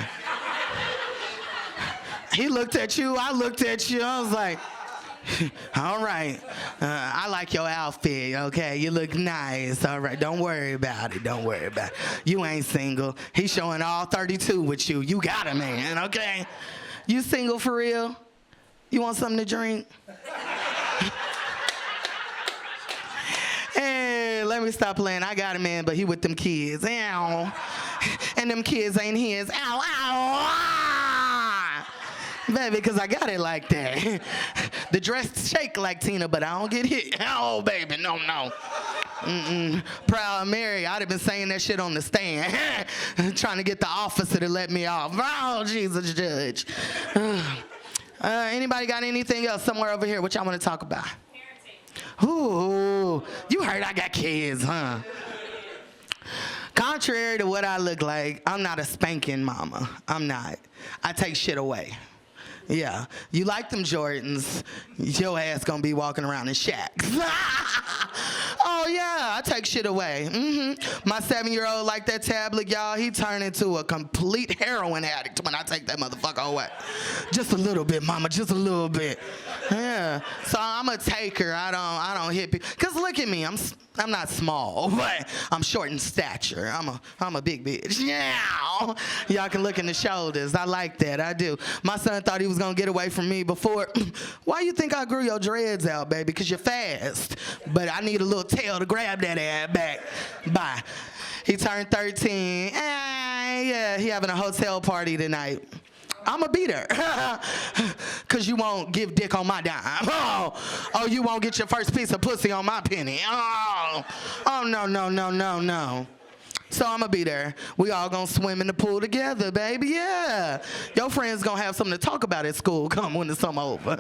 He looked at you, I looked at you, I was like, all right, I like your outfit, okay? You look nice, all right, don't worry about it, don't worry about it. You ain't single. He's showing all 32 with you. You got a man, okay? You single for real? You want something to drink? Hey, let me stop playing. I got a man, but he with them kids. Ow. And them kids ain't his. Ow, ow, baby, because I got it like that. The dress shake like Tina, but I don't get hit. Oh, baby, no. Proud Mary, I'd have been saying that shit on the stand. Trying to get the officer to let me off. Oh, Jesus, Judge. Anybody got anything else somewhere over here? What y'all want to talk about? Parenting. Ooh, you heard I got kids, huh? Contrary to what I look like, I'm not a spanking mama. I'm not. I take shit away. Yeah. You like them Jordans, your ass gonna be walking around in shacks. Oh, yeah, I take shit away. Mm-hmm. My 7-year-old like that tablet, y'all. He turned into a complete heroin addict when I take that motherfucker away. Just a little bit, mama, just a little bit. Yeah. So I'm a taker. I don't hit people. Because look at me. I'm not small, but I'm short in stature. I'm a big bitch. Yeah. Y'all can look in the shoulders. I like that. I do. My son thought he was going to get away from me before. Why you think I grew your dreads out, baby? Because you're fast. But I need a little tail to grab that ass back. Bye. He turned 13. Yeah, he having a hotel party tonight. I'm a beater. Because you won't give dick on my dime. Oh, you won't get your first piece of pussy on my penny. Oh, no. So I'm going to be there. We all going to swim in the pool together, baby. Yeah. Your friends going to have something to talk about at school come when the summer over.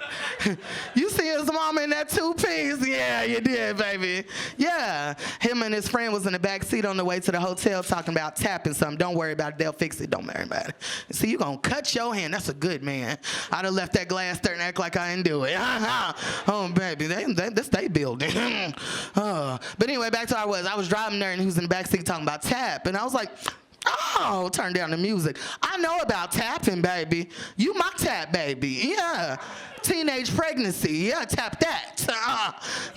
You see his mama in that 2-piece? Yeah, you did, baby. Yeah. Him and his friend was in the back seat on the way to the hotel talking about tapping something. Don't worry about it. They'll fix it. Don't worry about it. See, you going to cut your hand. That's a good man. I'd have left that glass there and act like I didn't do it. Oh, baby. This they building. But anyway, back to where I was driving there and he was in the back seat talking about tapping. And I was like, oh, turn down the music. I know about tapping, baby. You my tap, baby. Yeah. Teenage pregnancy. Yeah, tap that.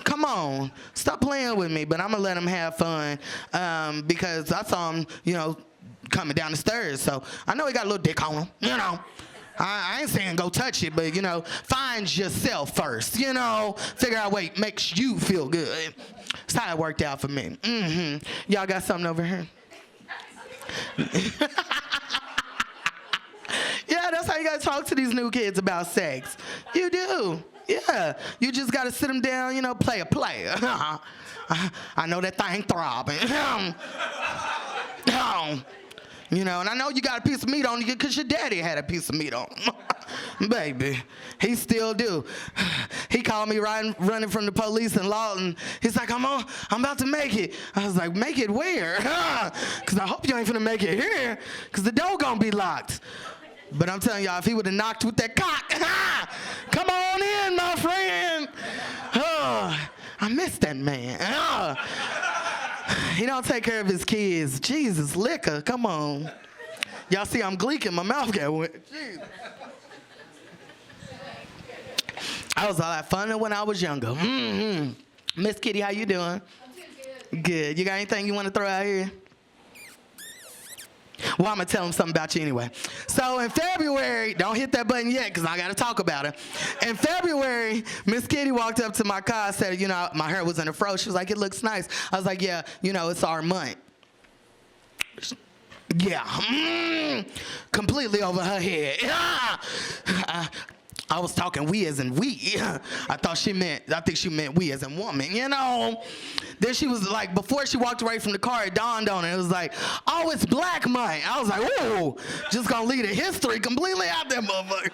Come on. Stop playing with me. But I'm going to let him have fun because I saw him, coming down the stairs. So I know he got a little dick on him, I ain't saying go touch it, but, you know, find yourself first, you know. Figure out what makes you feel good. That's how it worked out for me. Y'all got something over here? Yeah, that's how you gotta talk to these new kids about sex. You do. Yeah. You just gotta sit them down, you know, play a player. I know that thing throbbing. You know, and I know you got a piece of meat on you because your daddy had a piece of meat on him. Baby, he still do. He called me running from the police in Lawton. He's like, I'm about to make it. I was like, make it where? Because I hope you ain't finna make it here because the door gonna be locked. But I'm telling y'all, if he would have knocked with that cock, come on in, my friend. I miss that man. He don't take care of his kids. Jesus, liquor, come on. Y'all see I'm gleeking, my mouth got wet. Jeez. I was all that fun when I was younger. Miss Kitty, how you doing? I'm doing good. Good. You got anything you want to throw out here? Well, I'm going to tell them something about you anyway. So in February, don't hit that button yet because I got to talk about it. In February, Miss Kitty walked up to my car and said, you know, my hair was in a fro. She was like, it looks nice. I was like, yeah, you know, it's our month. Yeah. Completely over her head. I was talking we as in we. I think she meant we as in woman, you know. Then she was like, before she walked away from the car, it dawned on her. It was like, oh, it's Black Month. I was like, ooh, just gonna leave the history completely out there, motherfucker.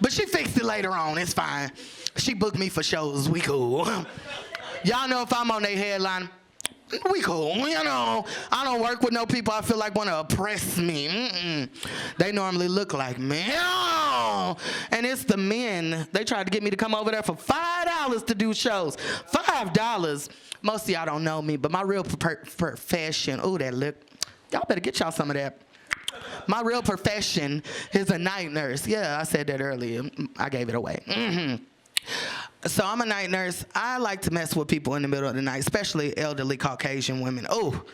But she fixed it later on, it's fine. She booked me for shows, we cool. Y'all know if I'm on their headline, we cool, you know. I don't work with no people I feel like want to oppress me. They normally look like me. And it's the men. They tried to get me to come over there for $5 to do shows. $5. Most of y'all don't know me, but my real profession, ooh, that look. Y'all better get y'all some of that. My real profession is a night nurse. Yeah, I said that earlier. I gave it away. So I'm a night nurse. I like to mess with people in the middle of the night, especially elderly Caucasian women. Oh,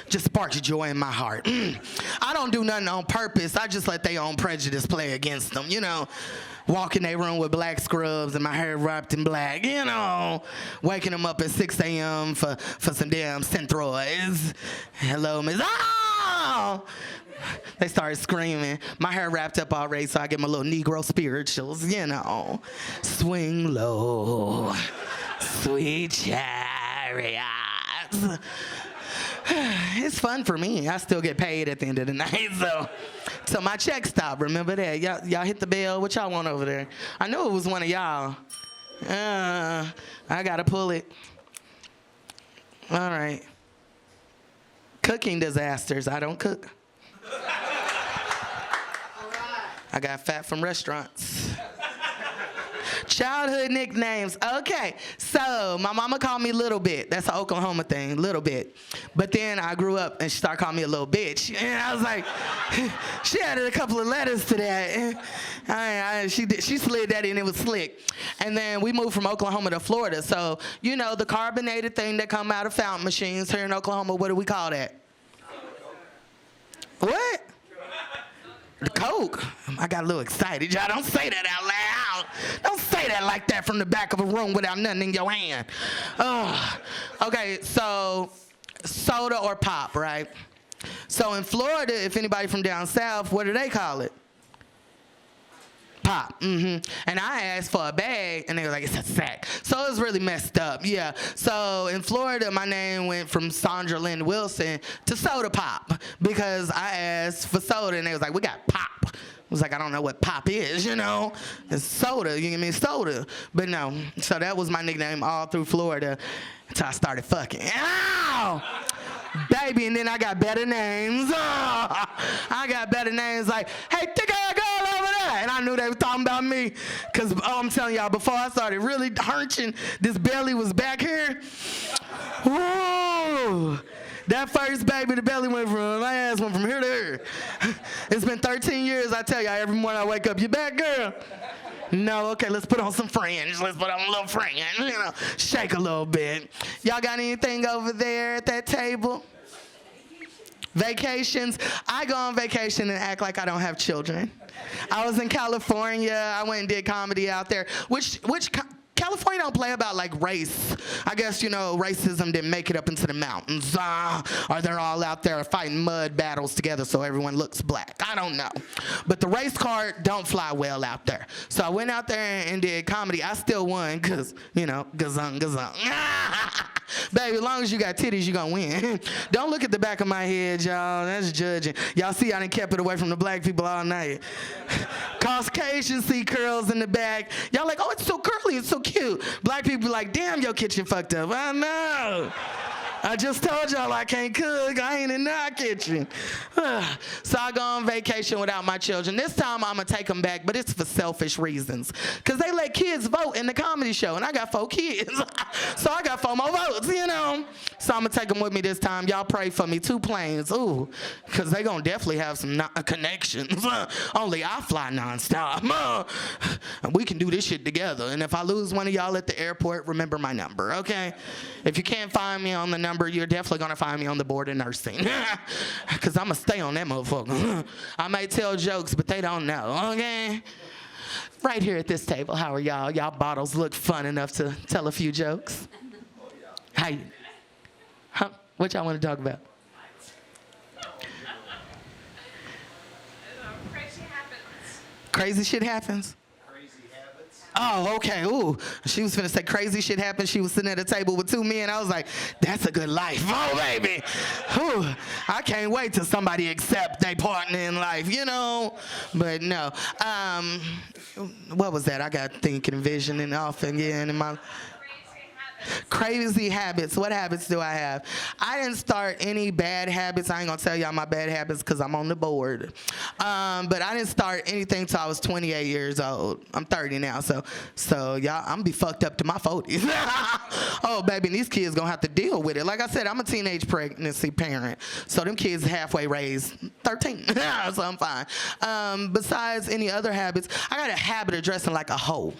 just sparks joy in my heart. I don't do nothing on purpose. I just let their own prejudice play against them, you know. Walk in their room with black scrubs and my hair wrapped in black, you know. Waking them up at 6 a.m. for some damn Synthroids. Hello, Miss. Oh! They started screaming. My hair wrapped up already, so I get my little Negro spirituals, you know. Swing low, sweet chariots. It's fun for me. I still get paid at the end of the night, so my check stop. Remember that? Y'all hit the bell. What y'all want over there? I knew it was one of y'all. I gotta pull it. All right. Cooking disasters. I don't cook. I got fat from restaurants. Childhood nicknames. Okay, so my mama called me Little Bit. That's an Oklahoma thing, Little Bit. But then I grew up and she started calling me a little bitch. And I was like, she added a couple of letters to that. She slid that in, it was slick. And then we moved from Oklahoma to Florida. So, you know, the carbonated thing that come out of fountain machines here in Oklahoma, what do we call that? What? The Coke. I got a little excited. Y'all don't say that out loud. Don't say that like that from the back of a room without nothing in your hand. Okay, so soda or pop, right? So in Florida, if anybody from down south, what do they call it? Pop. And I asked for a bag, and they were like, it's a sack. So it was really messed up, yeah. So in Florida, my name went from Sandra Lynn Wilson to Soda Pop because I asked for soda, and they was like, we got pop. I was like, I don't know what pop is, you know. It's soda. You give me soda. But no. So that was my nickname all through Florida until I started fucking. Ow! Baby, and then I got better names. I got better names like, hey, thick-ass girl over there. And I knew they were talking about me. Because I'm telling y'all, before I started really hunching, this belly was back here. Whoa. That first baby, the belly went from, my ass went from here to here. It's been 13 years, I tell y'all, every morning I wake up, you back, girl? No, okay, let's put on some fringe. Let's put on a little fringe, you know, shake a little bit. Y'all got anything over there at that table? Vacations. I go on vacation and act like I don't have children. I was in California. I went and did comedy out there, which California don't play about like race. I guess, racism didn't make it up into the mountains. Or they're all out there fighting mud battles together so everyone looks black. I don't know. But the race card don't fly well out there. So I went out there and did comedy. I still won because, gazung. Baby, as long as you got titties, you gonna win. Don't look at the back of my head, y'all. That's judging. Y'all see I done kept it away from the black people all night. Caucasians see curls in the back. Y'all like, oh, it's so curly, it's so cute. Black people like, damn, your kitchen fucked up. I know. I just told y'all I can't cook. I ain't in our kitchen. So I go on vacation without my children. This time I'm going to take them back, but it's for selfish reasons. Because they let kids vote in the comedy show, and I got 4 kids. So I got 4 more votes, So I'm going to take them with me this time. Y'all pray for me. 2 planes. Ooh, because they going to definitely have some connections. Only I fly nonstop. We can do this shit together. And if I lose one of y'all at the airport, remember my number, okay? If you can't find me on the number, you're definitely going to find me on the board of nursing. Because I'm going to stay on that motherfucker. I may tell jokes, but they don't know, okay? Right here at this table, how are y'all? Y'all bottles look fun enough to tell a few jokes. How you? Huh? What y'all want to talk about? Crazy happens. Crazy shit happens? Oh, okay. Ooh, she was finna say crazy shit happened. She was sitting at a table with 2 men. I was like, that's a good life. Oh, baby. Ooh, I can't wait till somebody accept their partner in life, But no. What was that? I got thinking, visioning off again in my... Crazy habits. What habits do I have? I didn't start any bad habits. I ain't gonna tell y'all my bad habits because I'm on the board. But I didn't start anything till I was 28 years old. I'm 30 now, so y'all, I'm gonna be fucked up to my 40s. Oh, baby, and these kids gonna have to deal with it. Like I said, I'm a teenage pregnancy parent, so them kids halfway raised 13, so I'm fine. Besides any other habits, I got a habit of dressing like a hoe.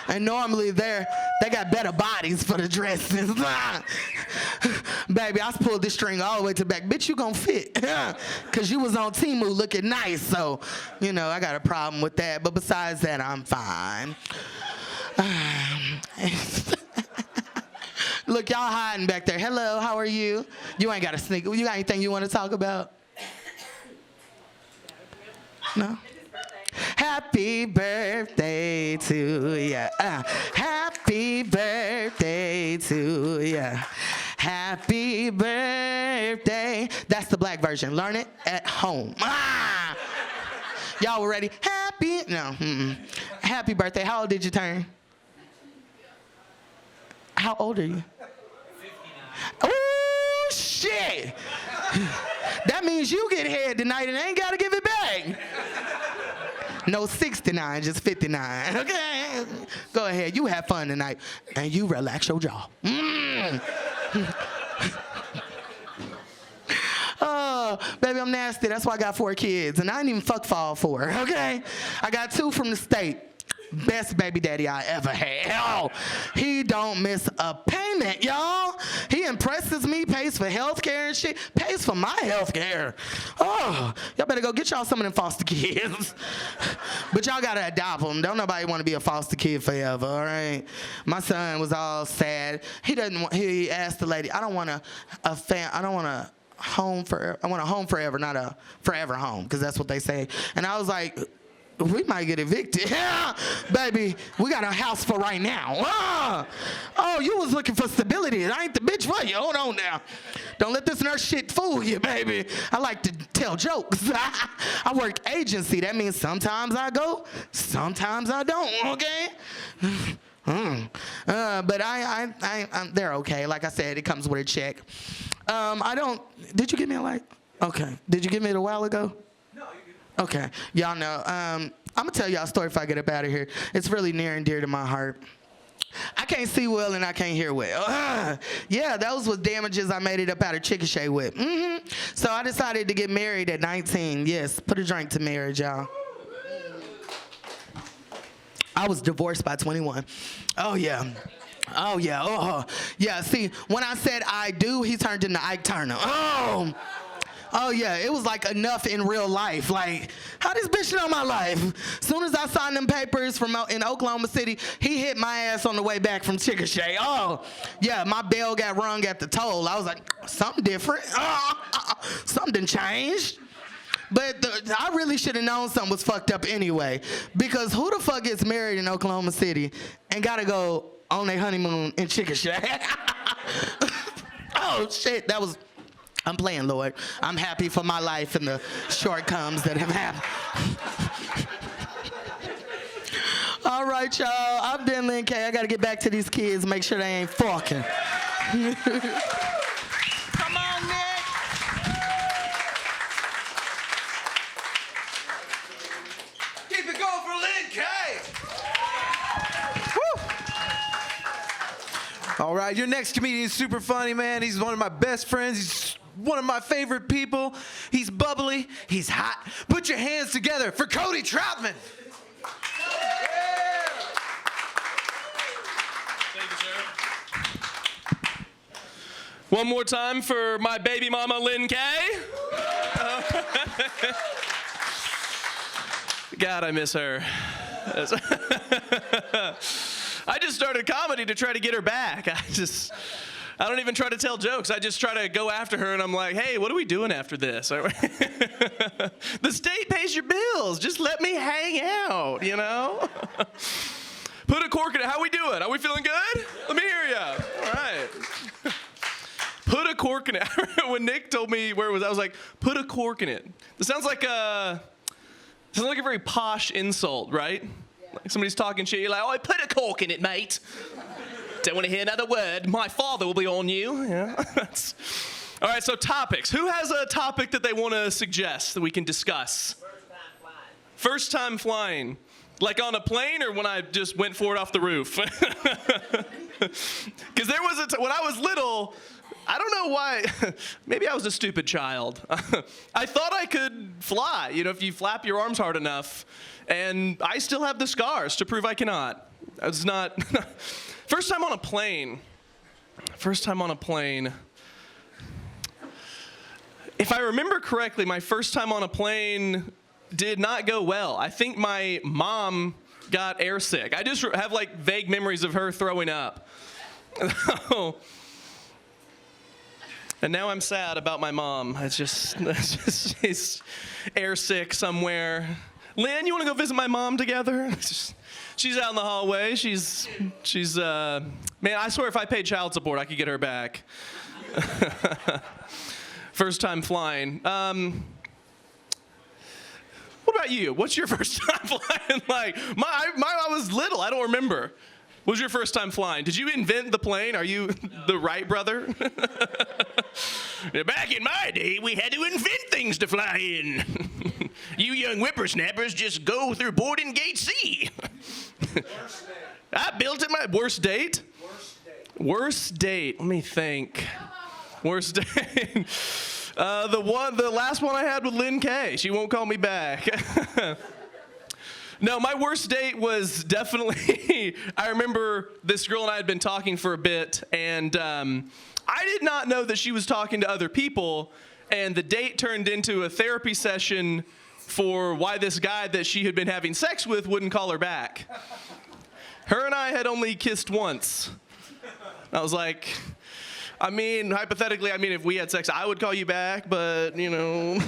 And normally they got better bodies for the dresses. Baby, I pulled this string all the way to the back. Bitch, you gonna fit. Because you was on Temu looking nice. So, I got a problem with that. But besides that, I'm fine. Look, y'all hiding back there. Hello, how are you? You ain't got to sneak. You got anything you want to talk about? No? Happy birthday to ya. Happy birthday to ya. Happy birthday. That's the black version. Learn it at home. Y'all were ready? Happy birthday. How old did you turn? How old are you? 59. Oh, shit. That means you get head tonight and ain't got to give it back. No 69, just 59. Okay? Go ahead. You have fun tonight. And you relax your jaw. Oh, baby, I'm nasty. That's why I got 4 kids. And I didn't even fuck for all 4. Okay? I got 2 from the state. Best baby daddy I ever had. Oh, he don't miss a payment, y'all. He impresses me, pays for health care and shit, pays for my health care. Oh, y'all better go get y'all some of them foster kids. But y'all gotta adopt them. Don't nobody want to be a foster kid forever, all right? My son was all sad. He asked the lady, I want a home forever, not a forever home, because that's what they say. And I was like, we might get evicted. Yeah, baby, we got a house for right now. Oh, you was looking for stability. I ain't the bitch for you. Hold on now. Don't let this nurse shit fool you, baby. I like to tell jokes. I work agency. That means sometimes I go, sometimes I don't, okay? But they're okay. Like I said, it comes with a check. Did you give me a light? Okay. Did you give me it a while ago? Okay, y'all know. I'm gonna tell y'all a story if I get up out of here. It's really near and dear to my heart. I can't see well and I can't hear well. Yeah, those was damages I made it up out of Chickasha with. So I decided to get married at 19. Yes, put a drink to marriage, y'all. I was divorced by 21. Oh, yeah. Oh, yeah. Oh, yeah. See, when I said I do, he turned into Ike Turner. Oh. Oh, yeah. It was like enough in real life. Like, how this bitch know my life? Soon as I signed them papers from in Oklahoma City, he hit my ass on the way back from Chickasha. Oh, yeah. My bell got rung at the toll. I was like, something different. Something changed. But I really should have known something was fucked up anyway. Because who the fuck gets married in Oklahoma City and got to go on their honeymoon in Chickasha? Oh, shit. I'm playing, Lord. I'm happy for my life and the shortcomings that have happened. All right, y'all. I've been Lynn K. I got to get back to these kids, make sure they ain't fucking. Come on, Nick. Keep it going for Lynn K. Woo. All right, your next comedian is super funny, man. He's one of my best friends. He's one of my favorite people. He's bubbly. He's hot. Put your hands together for Cody Troutman. Thank you, sir. One more time for my baby mama, Lynn K. God, I miss her. I just started comedy to try to get her back. I don't even try to tell jokes. I just try to go after her, and I'm like, hey, what are we doing after this? The state pays your bills. Just let me hang out, you know? Put a cork in it. How we doing? Are we feeling good? Let me hear ya. All right. Put a cork in it. When Nick told me where it was, I was like, put a cork in it. This sounds like a very posh insult, right? Yeah. Like somebody's talking shit, you're like, oh, put a cork in it, mate. Don't want to hear another word. My father will be on you. Yeah. All right, so topics. Who has a topic that they want to suggest that we can discuss? First time flying. Like on a plane or when I just went for it off the roof? Because there was when I was little, I don't know why. Maybe I was a stupid child. I thought I could fly, you know, if you flap your arms hard enough. And I still have the scars to prove I cannot. It's not... First time on a plane. If I remember correctly, my first time on a plane did not go well. I think my mom got airsick. I just have like vague memories of her throwing up. And now I'm sad about my mom. It's just she's airsick somewhere. Lynn, you want to go visit my mom together? She's out in the hallway. She's man, I swear if I paid child support, I could get her back. First time flying. What about you? What's your first time flying like? I was little. I don't remember. What was your first time flying? Did you invent the plane? Are you the Wright brother? Back in my day, we had to invent things to fly in. You young whippersnappers just go through boarding gate C. Worst date. I built it my worst date? Worst date. Let me think. Worst date. The last one I had with Lynn K. She won't call me back. No, my worst date was definitely, I remember this girl and I had been talking for a bit, and I did not know that she was talking to other people, and the date turned into a therapy session for why this guy that she had been having sex with wouldn't call her back. Her and I had only kissed once. I was like, I mean, hypothetically, if we had sex, I would call you back, but, you know...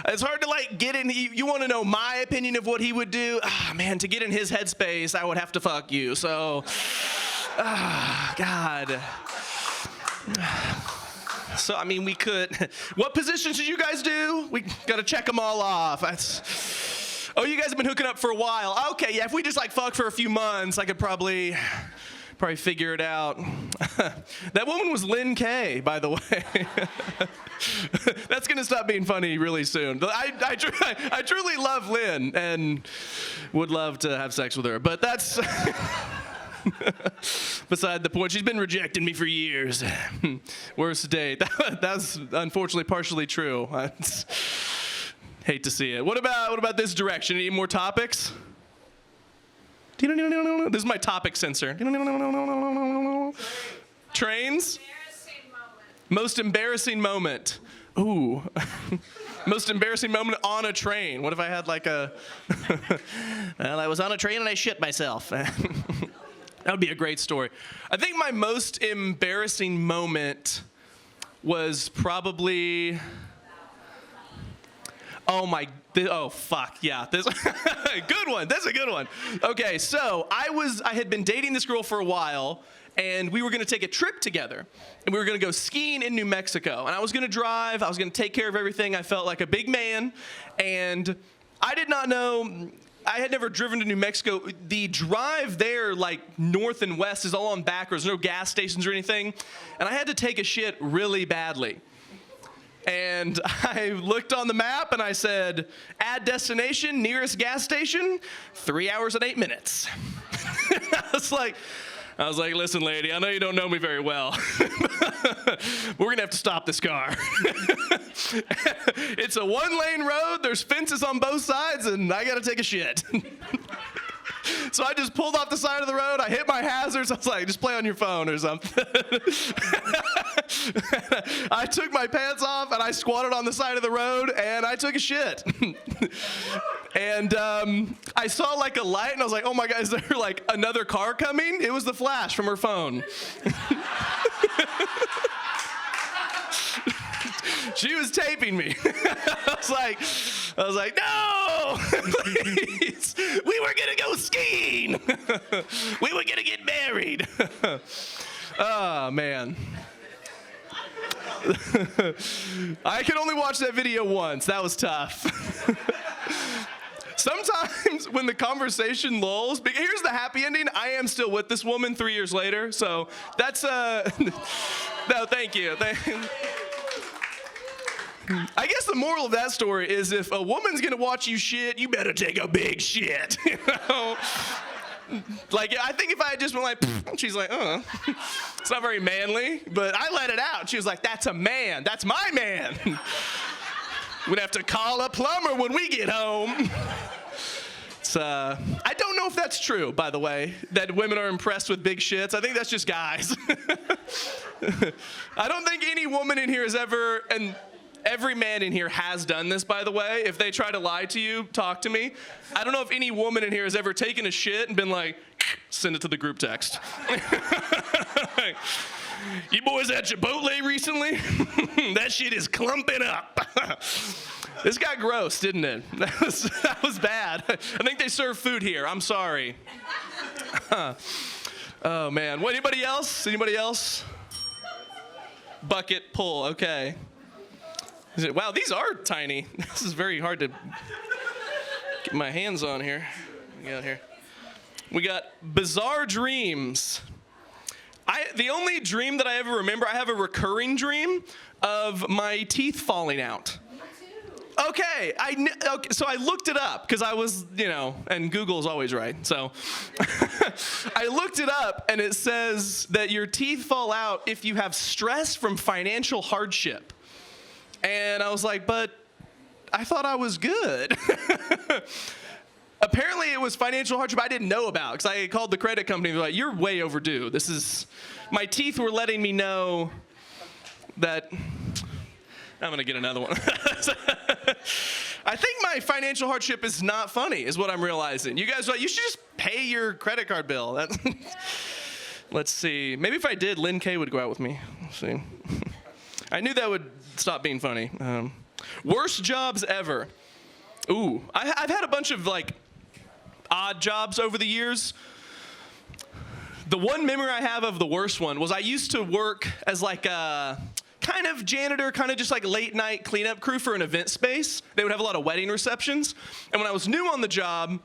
It's hard to like get in. You want to know my opinion of what he would do? Man, to get in his headspace, I would have to fuck you. So, God. So we could. What positions did you guys do? We gotta check them all off. Oh, you guys have been hooking up for a while. Okay, yeah. If we just like fuck for a few months, I could probably figure it out. That woman was Lynn K, by the way. That's gonna stop being funny really soon. I truly love Lynn and would love to have sex with her, but that's beside the point. She's been rejecting me for years. Worst date. That's unfortunately partially true. I hate to see it. What about this direction? Any more topics? This is my topic sensor. Trains. Most embarrassing moment. Ooh. Most embarrassing moment on a train. What if I had like a... Well, I was on a train and I shit myself. That would be a great story. I think my most embarrassing moment was probably... Oh fuck, yeah. This good one. That's a good one. Okay, so I had been dating this girl for a while, and we were gonna take a trip together. And we were gonna go skiing in New Mexico. And I was gonna drive, I was gonna take care of everything. I felt like a big man. And I did not know, I had never driven to New Mexico. The drive there, like north and west, is all on back roads, no gas stations or anything. And I had to take a shit really badly. And I looked on the map and I said, add destination, nearest gas station, 3 hours and 8 minutes. I was like, listen, lady, I know you don't know me very well. We're going to have to stop this car. It's a one-lane road. There's fences on both sides, and I got to take a shit. So I just pulled off the side of the road. I hit my hazards. I was like, just play on your phone or something. I took my pants off, and I squatted on the side of the road, and I took a shit. And I saw like a light, and I was like, oh my God, is there like another car coming? It was the flash from her phone. She was taping me. I was like, no, please. We were gonna go skiing. We were gonna get married. Oh man. I could only watch that video once. That was tough. Sometimes when the conversation lulls, here's the happy ending. I am still with this woman 3 years later. So that's, no, thank you. I guess the moral of that story is if a woman's gonna watch you shit, you better take a big shit. You know? Like, I think if I had just been like, she's like, it's not very manly, but I let it out. She was like, that's a man. That's my man. We'd have to call a plumber when we get home. I don't know if that's true, by the way, that women are impressed with big shits. I think that's just guys. I don't think any woman in here has ever, and every man in here has done this, by the way. If they try to lie to you, talk to me. I don't know if any woman in here has ever taken a shit and been like, send it to the group text. You boys at Chipotle recently? That shit is clumping up. This got gross, didn't it? That was bad. I think they serve food here. I'm sorry. Oh, man. What, anybody else? Anybody else? Bucket pull. Okay. Wow, these are tiny. This is very hard to get my hands on here. We got bizarre dreams. The only dream that I ever remember, I have a recurring dream of my teeth falling out. Okay, so I looked it up because I was, and Google's always right. So I looked it up, and it says that your teeth fall out if you have stress from financial hardship. And I was like, but I thought I was good. Apparently it was financial hardship I didn't know about because I called the credit company. They're like, you're way overdue. My teeth were letting me know that, I'm going to get another one. I think my financial hardship is not funny is what I'm realizing. You guys are like, you should just pay your credit card bill. Let's see. Maybe if I did, Lynn K would go out with me. Let's see. I knew that would stop being funny. Worst jobs ever. Ooh, I've had a bunch of odd jobs over the years. The one memory I have of the worst one was I used to work as a kind of janitor, kind of just like late night cleanup crew for an event space. They would have a lot of wedding receptions. And when I was new on the job,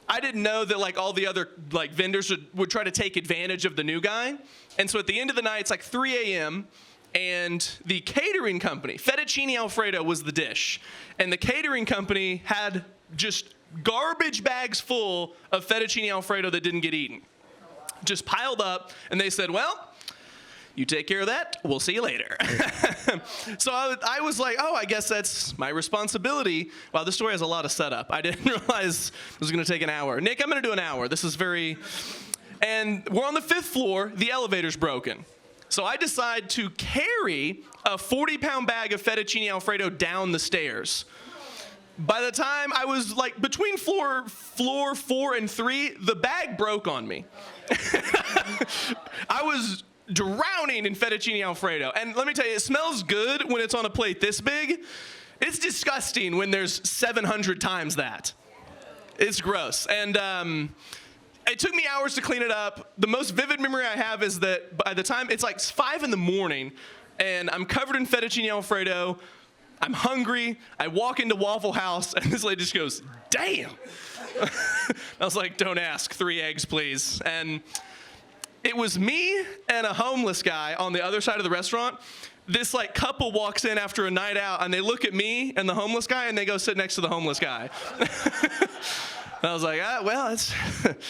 I didn't know that all the other vendors would try to take advantage of the new guy. And so at the end of the night, it's 3 a.m., and the catering company, fettuccine Alfredo was the dish. And the catering company had just garbage bags full of fettuccine Alfredo that didn't get eaten. Just piled up, and they said, well, You take care of that. We'll see you later. So I was like, oh, I guess that's my responsibility. Wow, this story has a lot of setup. I didn't realize it was going to take an hour. Nick, I'm going to do an hour. This is very... And we're on the 5th floor. The elevator's broken. So I decide to carry a 40-pound bag of fettuccine Alfredo down the stairs. By the time I was like between floor 4 and 3, the bag broke on me. I was drowning in fettuccine Alfredo. And let me tell you, it smells good when it's on a plate this big. It's disgusting when there's 700 times that. It's gross. And it took me hours to clean it up. The most vivid memory I have is that by the time it's like 5 in the morning and I'm covered in fettuccine Alfredo, I'm hungry, I walk into Waffle House and this lady just goes, damn. I was like, don't ask, 3 eggs, please. And it was me and a homeless guy on the other side of the restaurant. This like couple walks in after a night out and they look at me and the homeless guy and they go sit next to the homeless guy. I was like, well,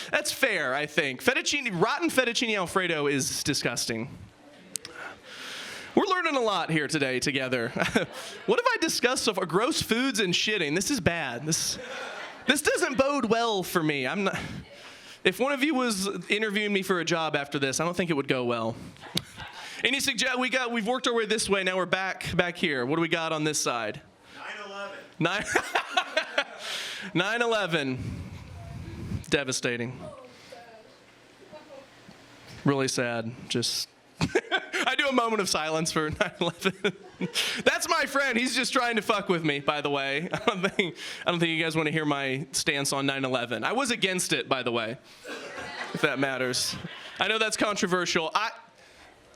that's fair, I think. Rotten fettuccine Alfredo is disgusting. We're learning a lot here today together. What have I discussed so far? Gross foods and shitting. This is bad. This doesn't bode well for me. I'm not. If one of you was interviewing me for a job after this, I don't think it would go well. Any suggest? We've worked our way this way. Now we're back here. What do we got on this side? 9/11. 9/11. Devastating. Really sad. Just. I do a moment of silence for 9/11. That's my friend. He's just trying to fuck with me, by the way. I don't think you guys want to hear my stance on 9/11. I was against it, by the way, if that matters. I know that's controversial.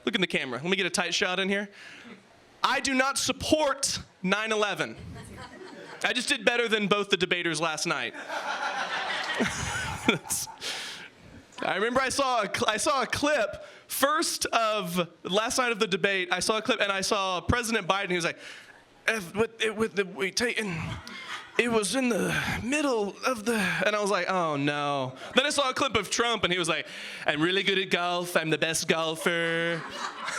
Look in the camera. Let me get a tight shot in here. I do not support 9/11. I just did better than both the debaters last night. I remember I saw a clip first of last night of the debate. I saw a clip and I saw President Biden. He was like, it was in the middle of the, and I was like, oh no. Then I saw a clip of Trump and he was like, I'm really good at golf. I'm the best golfer.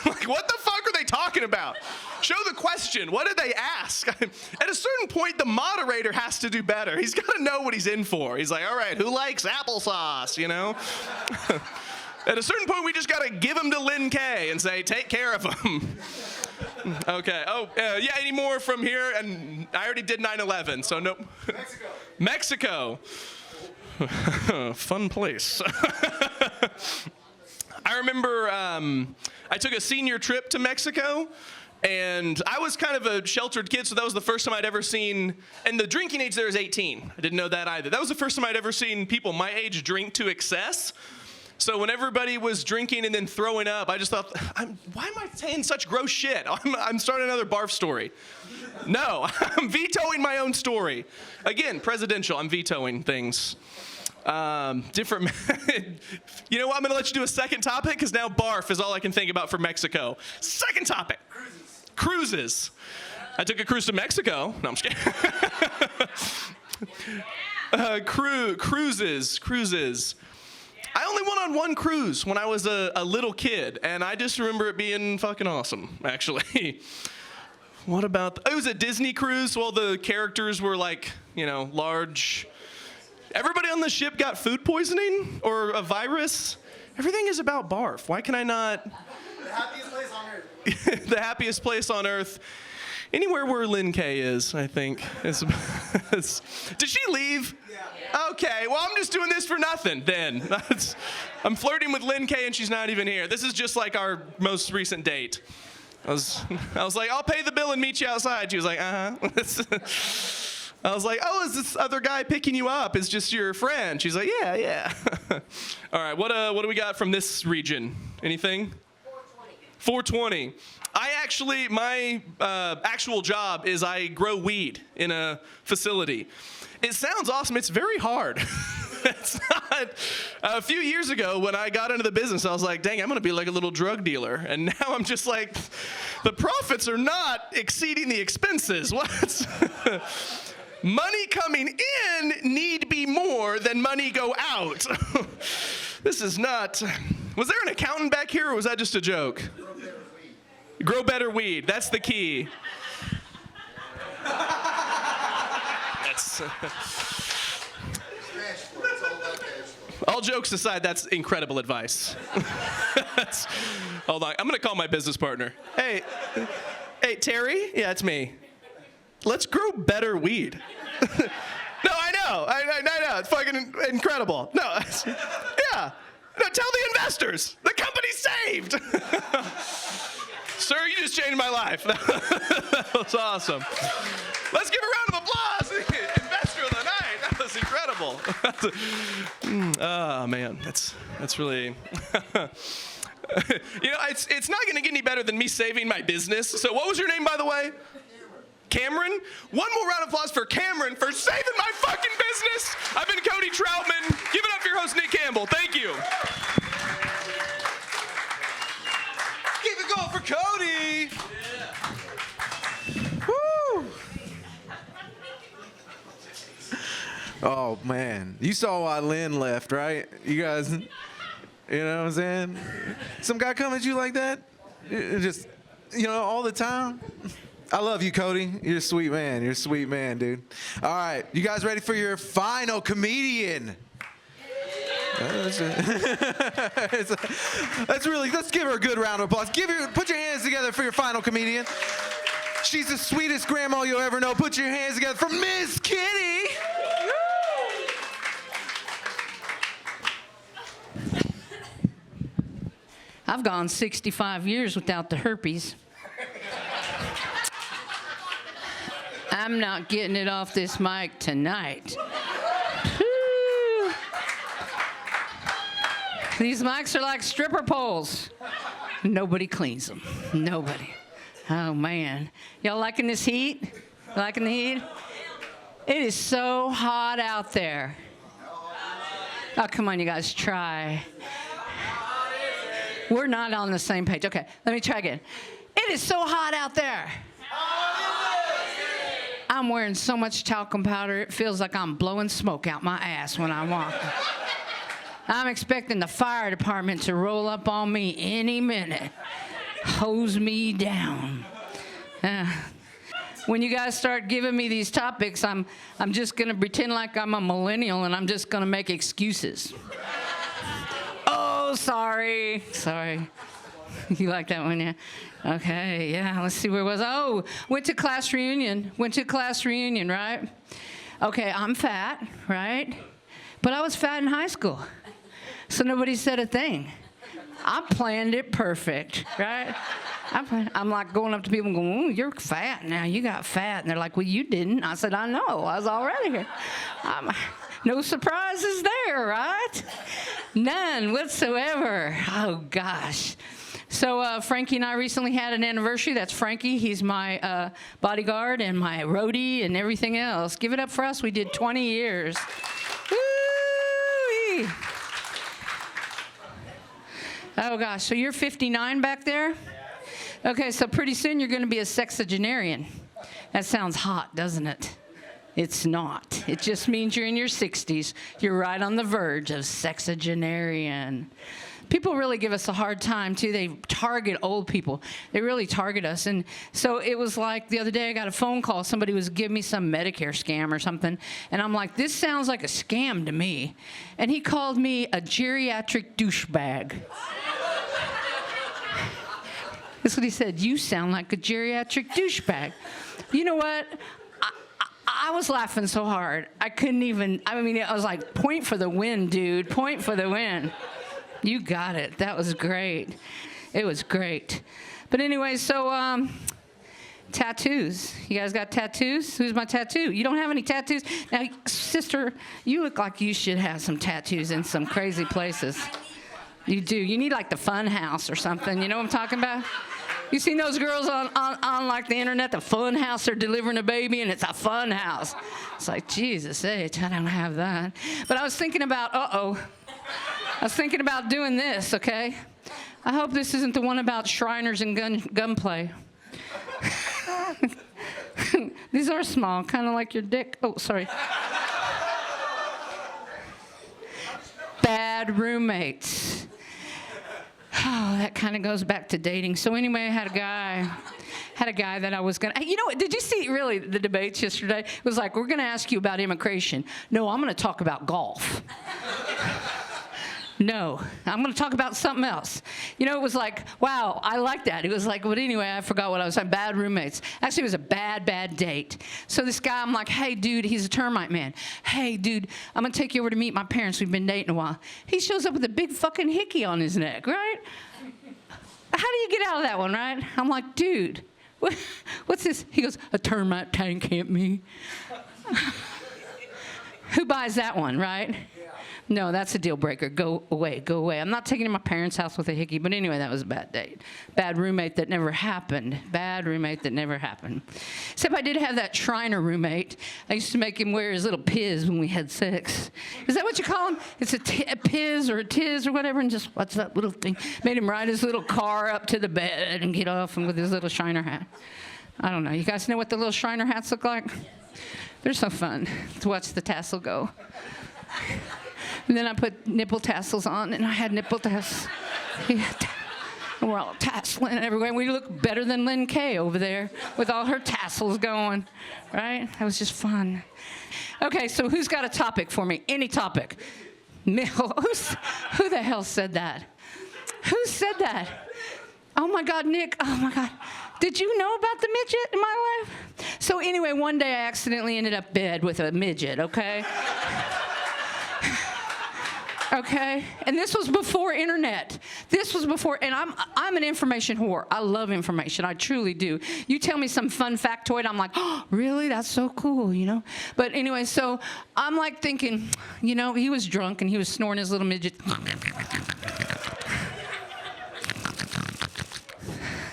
I'm like, what the fuck are they talking about? Show the question. What did they ask? At a certain point, the moderator has to do better. He's got to know what he's in for. He's like, all right, who likes applesauce, you know? At a certain point, we just got to give him to Lynn K and say, take care of him. Okay. Oh, yeah, any more from here? And I already did 9/11, so no. Mexico. Fun place. I remember I took a senior trip to Mexico. And I was kind of a sheltered kid, so that was the first time I'd ever seen, and the drinking age there is 18. I didn't know that either. That was the first time I'd ever seen people my age drink to excess. So when everybody was drinking and then throwing up, I just thought, why am I saying such gross shit? I'm starting another barf story. No, I'm vetoing my own story. Again, presidential, I'm vetoing things. Different. You know what? I'm going to let you do a second topic because now barf is all I can think about for Mexico. Second topic. Cruises. I took a cruise to Mexico. No, I'm just kidding. Cruises. I only went on one cruise when I was a little kid, and I just remember it being fucking awesome, actually. What about... it was a Disney cruise. Well, the characters were like, large... Everybody on the ship got food poisoning or a virus. Everything is about barf. Why can I not... The happiest place on earth. The happiest place on earth. Anywhere where Lynn K is, I think. Did she leave? Yeah. Okay, well, I'm just doing this for nothing then. I'm flirting with Lynn K and she's not even here. This is just like our most recent date. I was like, I'll pay the bill and meet you outside. She was like, uh-huh. I was like, oh, is this other guy picking you up? Is just your friend? She's like, yeah. All right, what do we got from this region? Anything? 420. My actual job is I grow weed in a facility. It sounds awesome. It's very hard. It's not. A few years ago when I got into the business, I was like, dang, I'm going to be like a little drug dealer. And now I'm just like, the profits are not exceeding the expenses. What? Money coming in need be more than money go out. This is not... Was there an accountant back here, or was that just a joke? Grow better weed. That's the key. That's. All jokes aside, that's incredible advice. Hold on, I'm gonna call my business partner. Hey, Terry? Yeah, it's me. Let's grow better weed. No, I know, it's fucking incredible. No, yeah. No, tell the investors, the company's saved. Sir, you just changed my life. That was awesome. Let's give a round of applause. Investor of the night. That was incredible. Oh man, that's really. It's not gonna get any better than me saving my business. So what was your name, by the way? Cameron? One more round of applause for Cameron for saving my fucking business. I've been Cody Troutman. Give it up for your host, Nick Campbell. Thank you. Keep it going for Cody. Yeah. Woo. Oh, man. You saw why Lynn left, right? You guys, you know what I'm saying? Some guy come at you like that? Just, all the time? I love you, Cody. You're a sweet man. You're a sweet man, dude. All right. You guys ready for your final comedian? Let's give her a good round of applause. Put your hands together for your final comedian. She's the sweetest grandma you'll ever know. Put your hands together for Mizz Kitty. I've gone 65 years without the herpes. I'm not getting it off this mic tonight. Woo. These mics are like stripper poles. Nobody cleans them. Nobody. Oh, man. Y'all liking this heat? Liking the heat? It is so hot out there. Oh, come on, you guys, try. We're not on the same page. Okay, let me try again. It is so hot out there. I'm wearing so much talcum powder, it feels like I'm blowing smoke out my ass when I walk. I'm expecting the fire department to roll up on me any minute, hose me down. When you guys start giving me these topics, I'm just gonna pretend like I'm a millennial and I'm just gonna make excuses. Oh, sorry. You like that one, yeah? Okay, yeah, let's see where it was. Oh, went to class reunion, right? Okay, I'm fat, right? But I was fat in high school, so nobody said a thing. I planned it perfect, right? I'm like going up to people and going, "Ooh, you're fat now, you got fat." And they're like, "Well, you didn't." I said, "I know, I was already here." No surprises there, right? None whatsoever. Oh, gosh. So Frankie and I recently had an anniversary. That's Frankie. He's my bodyguard and my roadie and everything else. Give it up for us. We did 20 years. Woo-wee. Oh, gosh. So you're 59 back there? Okay, so pretty soon you're going to be a sexagenarian. That sounds hot, doesn't it? It's not. It just means you're in your 60s. You're right on the verge of sexagenarian. People really give us a hard time, too. They target old people. They really target us. And so it was like the other day I got a phone call. Somebody was giving me some Medicare scam or something. And I'm like, this sounds like a scam to me. And he called me a geriatric douchebag. That's what he said. You sound like a geriatric douchebag. You know what? I was laughing so hard. I couldn't even, I was like, point for the win, dude. Point for the win. You got it. That was great. It was great. But anyway, so tattoos. You guys got tattoos? Who's my tattoo? You don't have any tattoos? Now, sister, you look like you should have some tattoos in some crazy places. You do. You need like the Fun House or something. You know what I'm talking about? You seen those girls on like the internet, the Fun House, they're delivering a baby and it's a fun house. It's like, Jesus H, I don't have that. But I was thinking about, I was thinking about doing this, okay? I hope this isn't the one about Shriners and gunplay. These are small, kind of like your dick. Oh, sorry. Bad roommates. Oh, that kind of goes back to dating. So anyway, I had a guy that I was going to, you know what, did you see really the debates yesterday? It was like, we're going to ask you about immigration. No, I'm going to talk about golf. No, I'm going to talk about something else. You know, it was like, wow, I like that. It was like, but anyway, I forgot what I was saying. Bad roommates. Actually, it was a bad date. So this guy, I'm like, hey, dude, he's a termite man. Hey, dude, I'm going to take you over to meet my parents. We've been dating a while. He shows up with a big fucking hickey on his neck, right? How do you get out of that one, right? I'm like, dude, what's this? He goes, a termite tank hit me. Who buys that one, right? No, that's a deal breaker. Go away, go away. I'm not taking him to my parents' house with a hickey, but anyway, that was a bad date. Bad roommate that never happened. Bad roommate that never happened. Except I did have that Shriner roommate. I used to make him wear his little piz when we had sex. Is that what you call him? It's a piz or a tiz or whatever, and just, what's that little thing? Made him ride his little car up to the bed and get off and with his little Shriner hat. I don't know. You guys know what the little Shriner hats look like? They're so fun to watch the tassel go. And then I put nipple tassels on, and I had nipple tassels. Yeah, and we're all tasseling everywhere. We look better than Lynn K over there with all her tassels going, right? That was just fun. Okay, so who's got a topic for me? Any topic. Who the hell said that? Who said that? Oh, my God, Nick. Oh, my God. Did you know about the midget in my life? So anyway, one day I accidentally ended up bed with a midget, okay? Okay, and this was before internet. This was before, and I'm an information whore. I love information. I truly do. You tell me some fun factoid, I'm like, oh, really? That's so cool, you know? But anyway, so I'm like thinking, you know, he was drunk and he was snoring his little midget.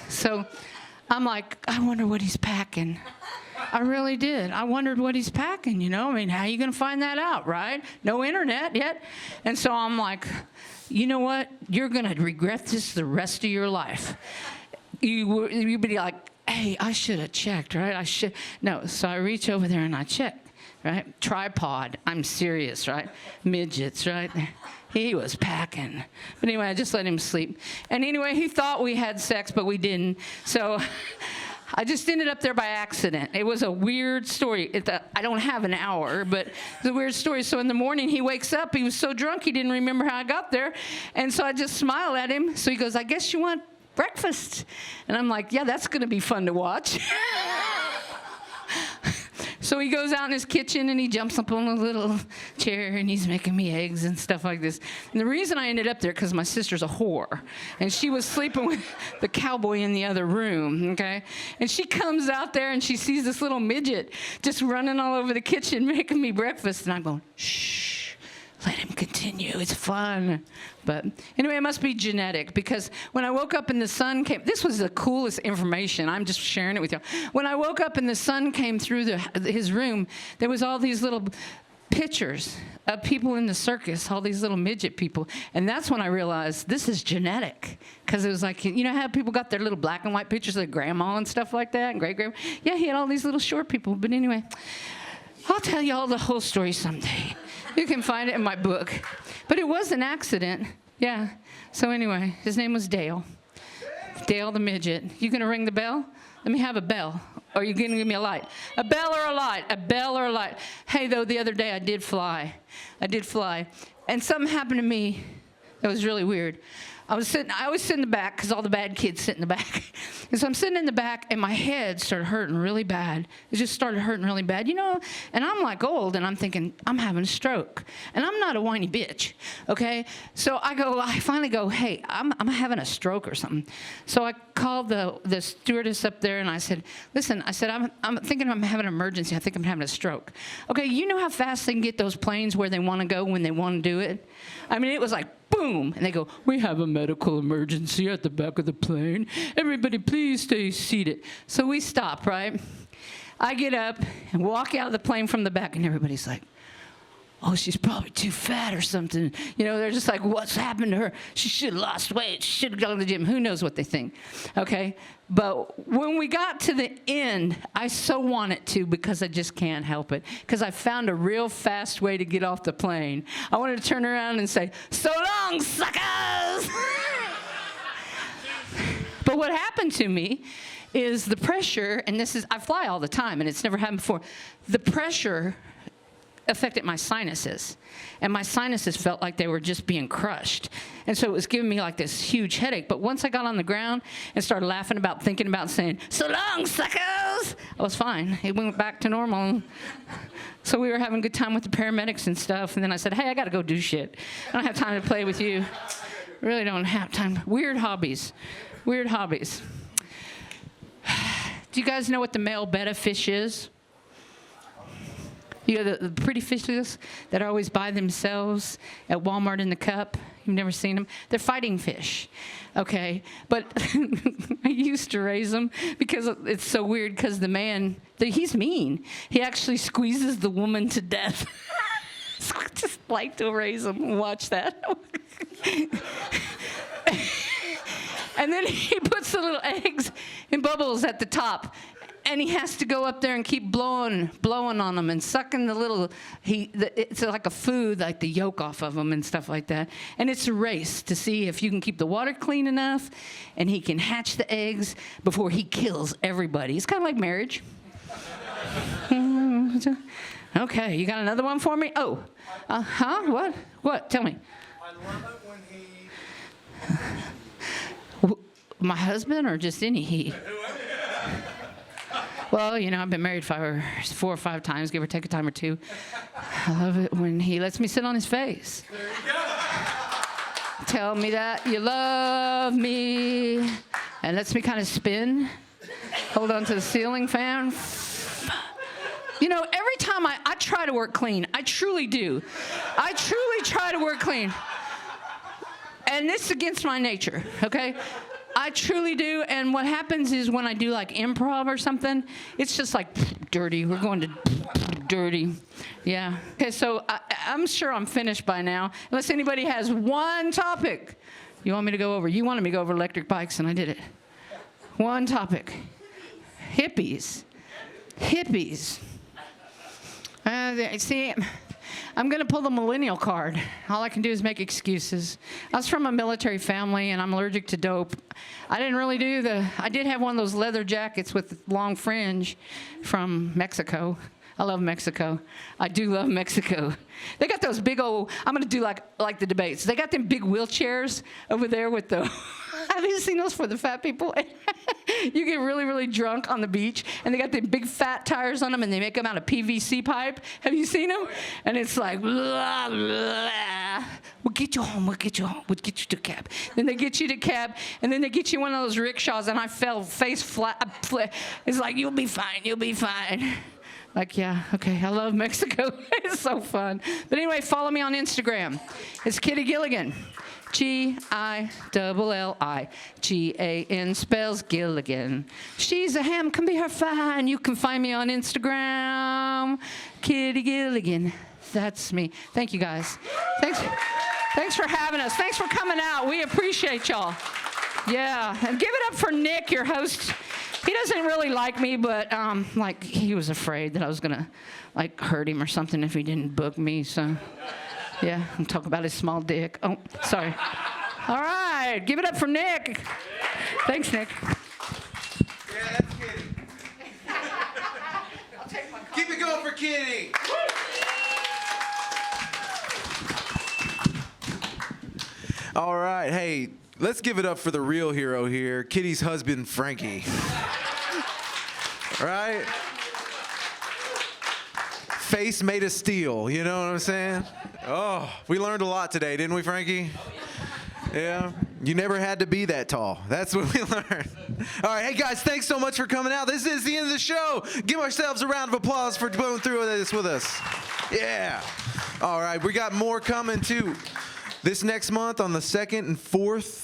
So I'm like, I wonder what he's packing. I really did. I wondered what he's packing, you know? I mean, how are you going to find that out, right? No internet yet. And so I'm like, you know what? You're going to regret this the rest of your life. You'd be like, hey, I should have checked, right? I should. No, so I reach over there and I check, right? Tripod. I'm serious, right? Midgets, right? He was packing. But anyway, I just let him sleep. And anyway, he thought we had sex, but we didn't. So I just ended up there by accident. It was a weird story. I don't have an hour, but it's a weird story. So in the morning, he wakes up. He was so drunk, he didn't remember how I got there. And so I just smiled at him. So he goes, I guess you want breakfast. And I'm like, yeah, that's going to be fun to watch. So he goes out in his kitchen and he jumps up on a little chair and he's making me eggs and stuff like this. And the reason I ended up there, because my sister's a whore. And she was sleeping with the cowboy in the other room, okay? And she comes out there and she sees this little midget just running all over the kitchen making me breakfast. And I'm going, shh. Let him continue. It's fun. But anyway, it must be genetic, because when I woke up and the sun came, this was the coolest information. I'm just sharing it with you. When I woke up and the sun came through his room, there was all these little pictures of people in the circus, all these little midget people. And that's when I realized this is genetic. Because it was like, you know how people got their little black and white pictures of their grandma and stuff like that, and great-grandma? Yeah, he had all these little short people. But anyway, I'll tell you all the whole story someday. You can find it in my book. But it was an accident. Yeah. So anyway, his name was Dale. Dale the midget. You gonna ring the bell? Let me have a bell. Or are you gonna give me a light? A bell or a light? A bell or a light? Hey, though, the other day I did fly. And something happened to me that was really weird. I always sit in the back, because all the bad kids sit in the back. And so I'm sitting in the back, and my head started hurting really bad. It just started hurting really bad, you know? And I'm like old, and I'm thinking, I'm having a stroke. And I'm not a whiny bitch, okay? So I finally go, hey, I'm having a stroke or something. So I called the stewardess up there, and I said, listen, I'm thinking I'm having an emergency. I think I'm having a stroke. Okay, you know how fast they can get those planes where they want to go when they want to do it? I mean, it was like, boom. And they go, we have a medical emergency at the back of the plane. Everybody, please stay seated. So we stop, right? I get up and walk out of the plane from the back, and everybody's like, oh, she's probably too fat or something. You know, they're just like, what's happened to her? She should have lost weight. She should have gone to the gym. Who knows what they think, okay? But when we got to the end, I so wanted to, because I just can't help it, because I found a real fast way to get off the plane. I wanted to turn around and say, so long, suckers! But what happened to me is the pressure, and I fly all the time, and it's never happened before. The pressure affected my sinuses, and my sinuses felt like they were just being crushed. And so it was giving me like this huge headache. But once I got on the ground and started laughing about, thinking about saying, "So long, suckers," I was fine. It went back to normal. So we were having a good time with the paramedics and stuff. And then I said, "Hey, I got to go do shit. I don't have time to play with you. Really don't have time." Weird hobbies. Weird hobbies. Do you guys know what the male betta fish is? You know, the pretty fishes that are always by themselves at Walmart in the cup? You've never seen them? They're fighting fish, okay? But I used to raise them because it's so weird because the man, he's mean. He actually squeezes the woman to death. So I just like to raise them and watch that. And then he puts the little eggs and bubbles at the top. And he has to go up there and keep blowing on them and sucking the little, it's like a food, like the yolk off of them and stuff like that. And it's a race to see if you can keep the water clean enough and he can hatch the eggs before he kills everybody. It's kind of like marriage. Okay, you got another one for me? Oh, huh? What? Tell me. I love it when he... My husband or just any he? Well, you know, I've been married 4 or 5 times, give or take a time or two. I love it when he lets me sit on his face. There you go. Tell me that you love me. And lets me kind of spin. Hold on to the ceiling fan. You know, every time I try to work clean. I truly do. I truly try to work clean. And this is against my nature, okay? I truly do, and what happens is when I do like improv or something, it's just like dirty. We're going to dirty. Yeah. Okay, so I'm sure I'm finished by now, unless anybody has one topic you want me to go over. You wanted me to go over electric bikes, and I did it. One topic. Hippies. Hippies. See, I'm going to pull the millennial card. All I can do is make excuses. I was from a military family, and I'm allergic to dope. I didn't really I did have one of those leather jackets with long fringe from Mexico. I love Mexico. I do love Mexico. They got those big old, I'm going to do like the debates. They got them big wheelchairs over there with the, have you seen those for the fat people? You get really, really drunk on the beach, and they got the big fat tires on them, and they make them out of PVC pipe. Have you seen them? And it's like, blah, blah. We'll get you home, we'll get you home, we'll get you to cab. Then they get you to cab, and then they get you one of those rickshaws, and I fell face flat. It's like, you'll be fine, you'll be fine. Like, yeah, okay, I love Mexico. It's so fun. But anyway, follow me on Instagram. It's Kitty Gilligan. Gilligan spells Gilligan. She's a ham, can be her fine. You can find me on Instagram. Kitty Gilligan. That's me. Thank you, guys. Thanks for having us. Thanks for coming out. We appreciate y'all. Yeah, and give it up for Nick, your host. He doesn't really like me, but like he was afraid that I was gonna like hurt him or something if he didn't book me. So yeah, and talk about his small dick. Oh, sorry. All right, give it up for Nick. Thanks, Nick. Yeah, that's Kitty. Keep it going for Kitty. All right, hey. Let's give it up for the real hero here, Kitty's husband, Frankie. Right? Face made of steel, you know what I'm saying? Oh, we learned a lot today, didn't we, Frankie? Yeah. You never had to be that tall. That's what we learned. All right, hey guys, thanks so much for coming out. This is the end of the show. Give ourselves a round of applause for going through this with us. Yeah. All right, we got more coming too. This next month on the 2nd and 4th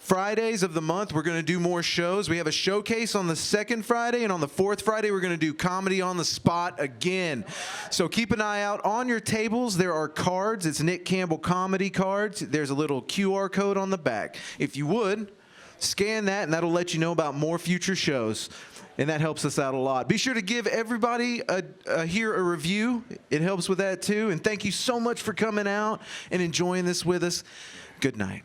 Fridays of the month, we're going to do more shows. We have a showcase on the 2nd Friday, and on the 4th Friday, we're going to do comedy on the spot again. So keep an eye out. On your tables, there are cards. It's Nick Campbell Comedy cards. There's a little QR code on the back. If you would, scan that, and that'll let you know about more future shows. And that helps us out a lot. Be sure to give everybody here a review. It helps with that too. And thank you so much for coming out and enjoying this with us. Good night.